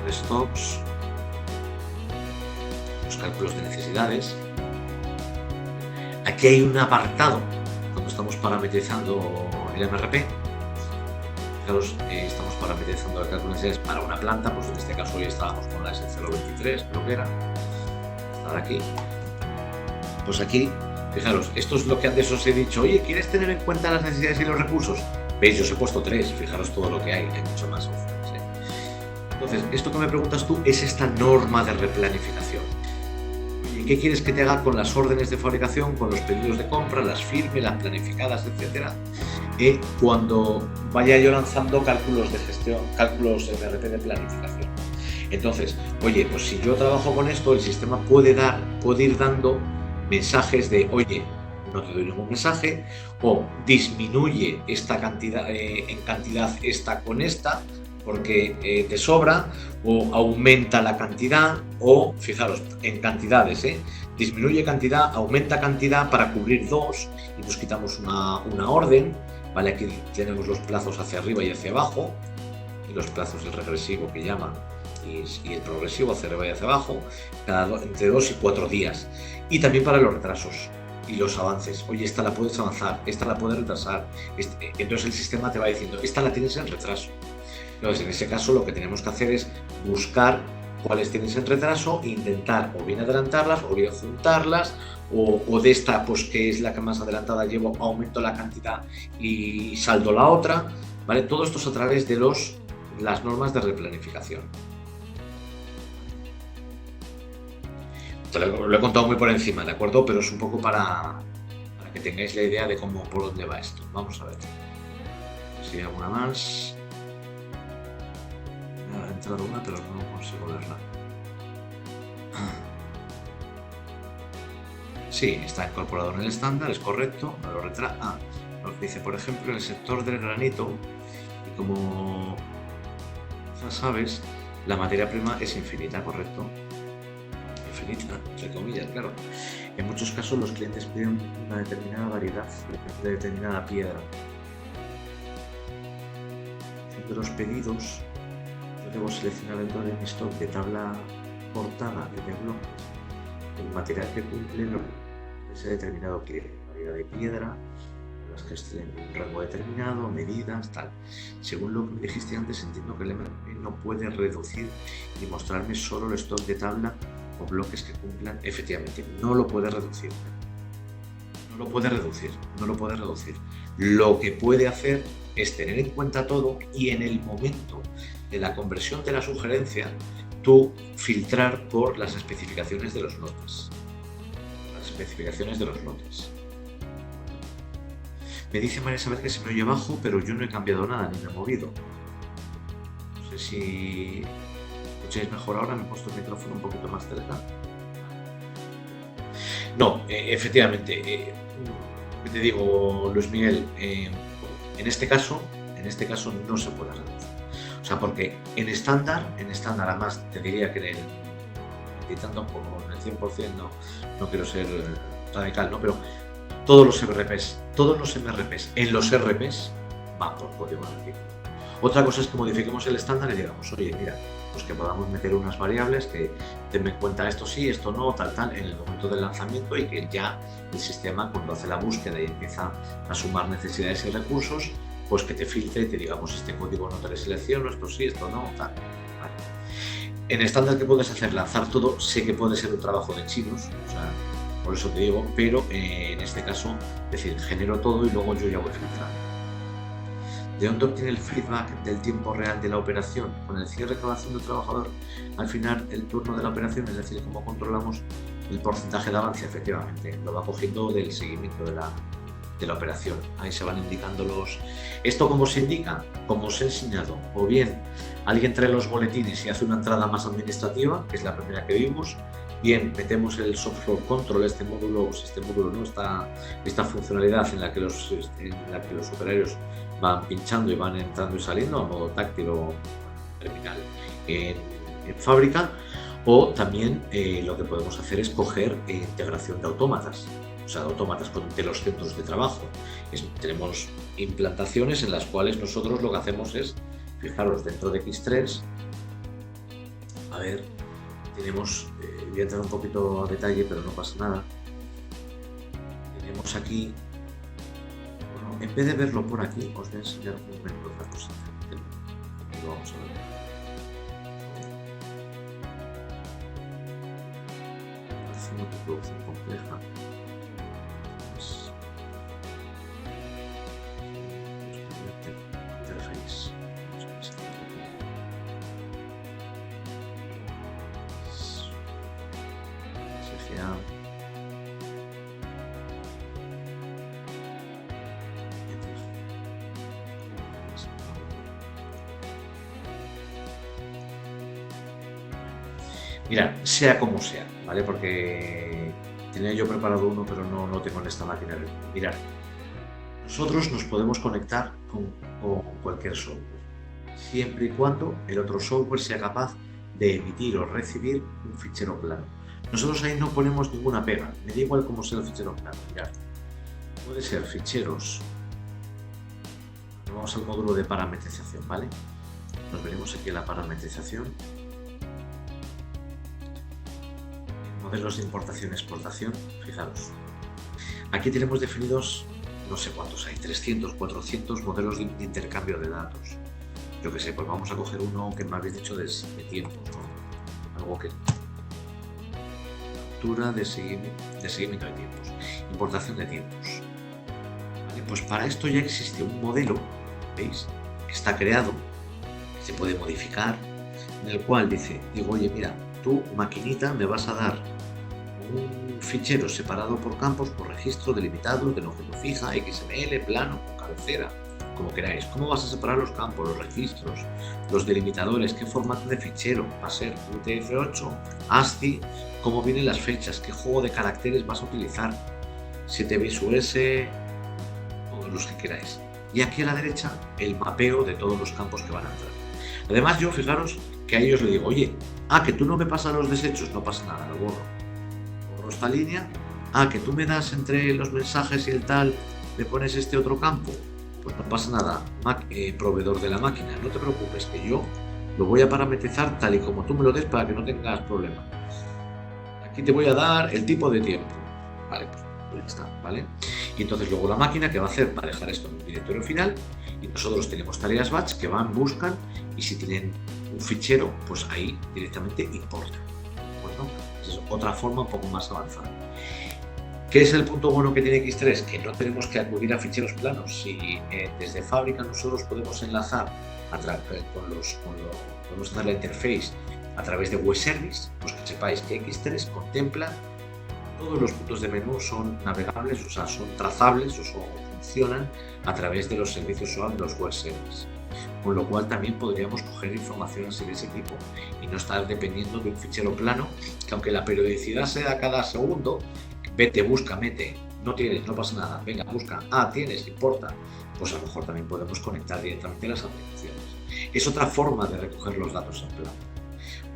de stocks, los cálculos de necesidades. Aquí hay un apartado cuando estamos parametrizando el MRP. Fijaros, estamos parametrizando el cálculo de necesidades para una planta, pues en este caso hoy estábamos con la S023, creo que era, estar aquí. Pues aquí, fijaros, esto es lo que antes os he dicho. Oye, ¿quieres tener en cuenta las necesidades y los recursos? Veis, yo os he puesto 3, fijaros todo lo que hay mucho más opciones. Entonces, esto que me preguntas tú es esta norma de replanificación. Oye, ¿qué quieres que te haga con las órdenes de fabricación, con los pedidos de compra, las firmes, las planificadas, etcétera? Cuando vaya yo lanzando cálculos de gestión, cálculos MRP de planificación. Entonces, oye, pues si yo trabajo con esto, el sistema puede ir dando mensajes de, oye, no te doy ningún mensaje, o disminuye esta cantidad en cantidad esta con esta, porque te sobra, o aumenta la cantidad, o fijaros, en cantidades, disminuye cantidad, aumenta cantidad para cubrir dos, y nos quitamos una orden, ¿vale? Aquí tenemos los plazos hacia arriba y hacia abajo, y los plazos del regresivo que llaman, y el progresivo hacia arriba y hacia abajo, entre 2 y 4 días. Y también para los retrasos y los avances. Oye, esta la puedes avanzar, esta la puedes retrasar. Entonces el sistema te va diciendo, esta la tienes en retraso. Entonces en ese caso lo que tenemos que hacer es buscar cuáles tienes en retraso e intentar o bien adelantarlas o bien juntarlas, o de esta, pues que es la que más adelantada llevo, aumento la cantidad y saldo la otra, ¿vale? Todo esto es a través de las normas de replanificación. Lo he contado muy por encima, ¿de acuerdo? Pero es un poco para que tengáis la idea de por dónde va esto. Vamos a ver. Si hay alguna más. Me ha entrado una, pero no consigo verla. Sí, está incorporado en el estándar, es correcto. Nos dice, por ejemplo, en el sector del granito, y como ya sabes, la materia prima es infinita, ¿correcto? Infinita, entre comillas, claro. En muchos casos los clientes piden una determinada variedad de determinada piedra. de los pedidos, yo debo seleccionar dentro de mi stock de tabla portada y de bloques el material que cumple lo que se ha determinado que variedad de piedra, las que estén en un rango determinado, medidas, tal. Según lo que me dijiste antes, entiendo que el MRP no puede reducir y mostrarme solo el stock de tabla o bloques que cumplan. Efectivamente, no lo puede reducir. No lo puede reducir, no lo puede reducir. Lo que puede hacer es tener en cuenta todo y en el momento de la conversión de la sugerencia, tú filtrar por las especificaciones de los lotes. Las especificaciones de los lotes. Me dice María Isabel que se me oye bajo, pero yo no he cambiado nada ni me he movido. No sé si escucháis mejor ahora, me he puesto el micrófono un poquito más cerca. No, efectivamente, te digo, Luis Miguel, en este caso no se puede reducir. O sea, porque en estándar además te diría que editando por el 100%, no quiero ser radical, ¿no? Pero todos los MRPs en los RPs van por código analítico. Otra cosa es que modifiquemos el estándar y digamos, oye, mira, pues que podamos meter unas variables que tengan en cuenta esto sí, esto no, tal, en el momento del lanzamiento y que ya el sistema, cuando hace la búsqueda y empieza a sumar necesidades y recursos, pues que te filtre y te digamos, este código no te lo selecciono, esto sí, esto no, tal. Vale. En estándar, ¿qué puedes hacer? Lanzar todo. Sé que puede ser un trabajo de chinos, o sea, por eso te digo, pero en este caso, es decir, genero todo y luego yo ya voy filtrando. ¿De dónde obtiene el feedback del tiempo real de la operación? Con el cierre que va haciendo el trabajador al final el turno de la operación, es decir, cómo controlamos el porcentaje de avance. Efectivamente, lo va cogiendo del seguimiento de la operación. Ahí se van indicando los... ¿Esto cómo se indica? Como os he enseñado. O bien alguien trae los boletines y hace una entrada más administrativa, que es la primera que vimos. Bien, metemos el software control, este módulo, ¿no? Esta funcionalidad en la que los operarios van pinchando y van entrando y saliendo a modo táctil o terminal en fábrica. O también lo que podemos hacer es coger integración de autómatas, o sea, de autómatas de los centros de trabajo. Tenemos implantaciones en las cuales nosotros lo que hacemos es, fijaros, dentro de X3, a ver, tenemos, voy a entrar un poquito a detalle, pero no pasa nada. Tenemos aquí, bueno, en vez de verlo por aquí, os voy a enseñar un momento otra cosa. Lo vamos a ver. Haciendo una producción compleja. Mirad, sea como sea, ¿vale? Porque tenía yo preparado uno, pero no tengo en esta máquina. Mirad, nosotros nos podemos conectar con cualquier software, siempre y cuando el otro software sea capaz de emitir o recibir un fichero plano. Nosotros ahí no ponemos ninguna pega, me da igual cómo sea el fichero plano. Mirad, puede ser ficheros. Vamos al módulo de parametrización, ¿vale? Nos veremos aquí en la parametrización. Modelos de importación y exportación, fijaros. Aquí tenemos definidos, no sé cuántos hay, 300, 400 modelos de intercambio de datos. Yo qué sé, pues vamos a coger uno que me habéis dicho de tiempos, ¿no? Algo que... Captura de seguimiento de tiempos, importación de tiempos. Vale, pues para esto ya existe un modelo, ¿veis? Que está creado, que se puede modificar, en el cual digo, oye, mira, tú, maquinita, me vas a dar un fichero separado por campos, por registro, delimitado, de longitud fija, XML, plano, con cabecera, como queráis. ¿Cómo vas a separar los campos, los registros, los delimitadores? ¿Qué formato de fichero? ¿Va a ser UTF-8, ASCII? ¿Cómo vienen las fechas? ¿Qué juego de caracteres vas a utilizar? 7-bits US, todos los que queráis. Y aquí a la derecha, el mapeo de todos los campos que van a entrar. Además, yo, fijaros, que a ellos le digo, oye, que tú no me pasas los desechos, no pasa nada, lo borro esta línea. Que tú me das entre los mensajes y el tal, le pones este otro campo, Pues no pasa nada, proveedor de la máquina, no te preocupes, que yo lo voy a parametrizar tal y como tú me lo des para que no tengas problema. Aquí te voy a dar el tipo de tiempo. Vale, pues ya está, ¿vale? Y entonces luego la máquina, ¿qué va a hacer? Va a dejar esto en un directorio final y nosotros tenemos tareas batch que van, buscan y si tienen un fichero, pues ahí directamente importan. Bueno, esa es otra forma un poco más avanzada. ¿Qué es el punto bueno que tiene X3? Que no tenemos que acudir a ficheros planos. Si desde fábrica nosotros podemos enlazar podemos hacer la interface a través de web service, pues que sepáis que X3 contempla todos los puntos de menú son navegables, o sea, son trazables o funcionan a través de los servicios SOA de los web service. Con lo cual también podríamos coger información así de ese tipo y no estar dependiendo de un fichero plano, que aunque la periodicidad sea cada segundo, vete, busca, mete, no tienes, no pasa nada, venga, busca, tienes, importa, pues a lo mejor también podemos conectar directamente las aplicaciones. Es otra forma de recoger los datos en plano.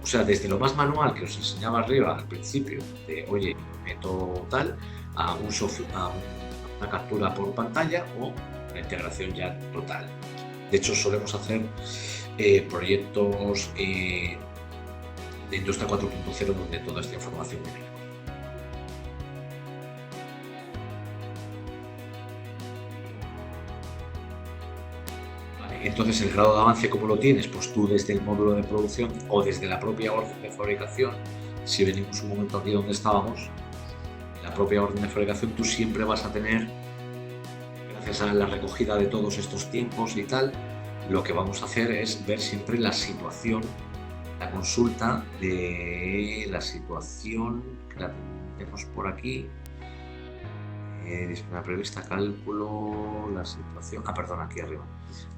O sea, desde lo más manual que os enseñaba arriba al principio, de oye, meto tal, a una captura por pantalla o la integración ya total. De hecho, solemos hacer proyectos de Industria 4.0 donde toda esta información viene. Entonces, el grado de avance, ¿cómo lo tienes? Pues tú desde el módulo de producción o desde la propia orden de fabricación, si venimos un momento aquí donde estábamos, la propia orden de fabricación, tú siempre vas a tener, gracias a la recogida de todos estos tiempos y tal, lo que vamos a hacer es ver siempre la situación, la consulta de la situación, que la tenemos por aquí, disponibilidad prevista, cálculo, la situación, perdón, aquí arriba,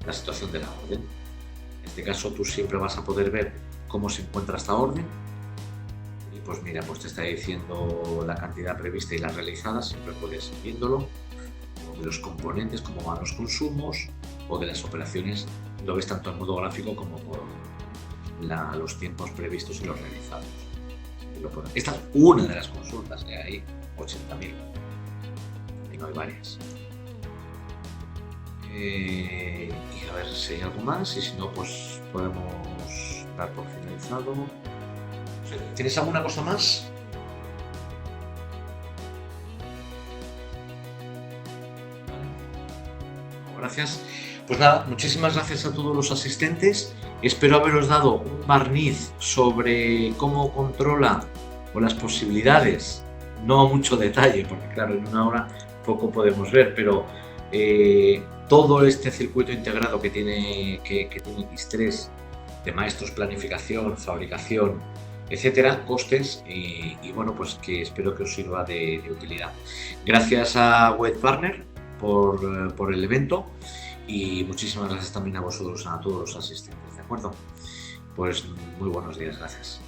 la situación de la orden. En este caso tú siempre vas a poder ver cómo se encuentra esta orden y pues mira, pues te está diciendo la cantidad prevista y la realizada, siempre puedes ir viéndolo, o de los componentes, cómo van los consumos, o de las operaciones, lo ves tanto en modo gráfico como por los tiempos previstos y los realizados. Esta es una de las consultas, hay 80.000. No hay varias. Y a ver si hay algo más y si no, pues podemos dar por finalizado. ¿Tienes alguna cosa más? Vale. Gracias. Pues nada, muchísimas gracias a todos los asistentes. Espero haberos dado un barniz sobre cómo controla o las posibilidades, no a mucho detalle, porque claro, en una hora poco podemos ver, pero todo este circuito integrado que tiene X3 de maestros, planificación, fabricación, etcétera, costes y bueno, pues que espero que os sirva de utilidad. Gracias a Webpartner por el evento y muchísimas gracias también a vosotros, a todos los asistentes, ¿de acuerdo? Pues muy buenos días, gracias.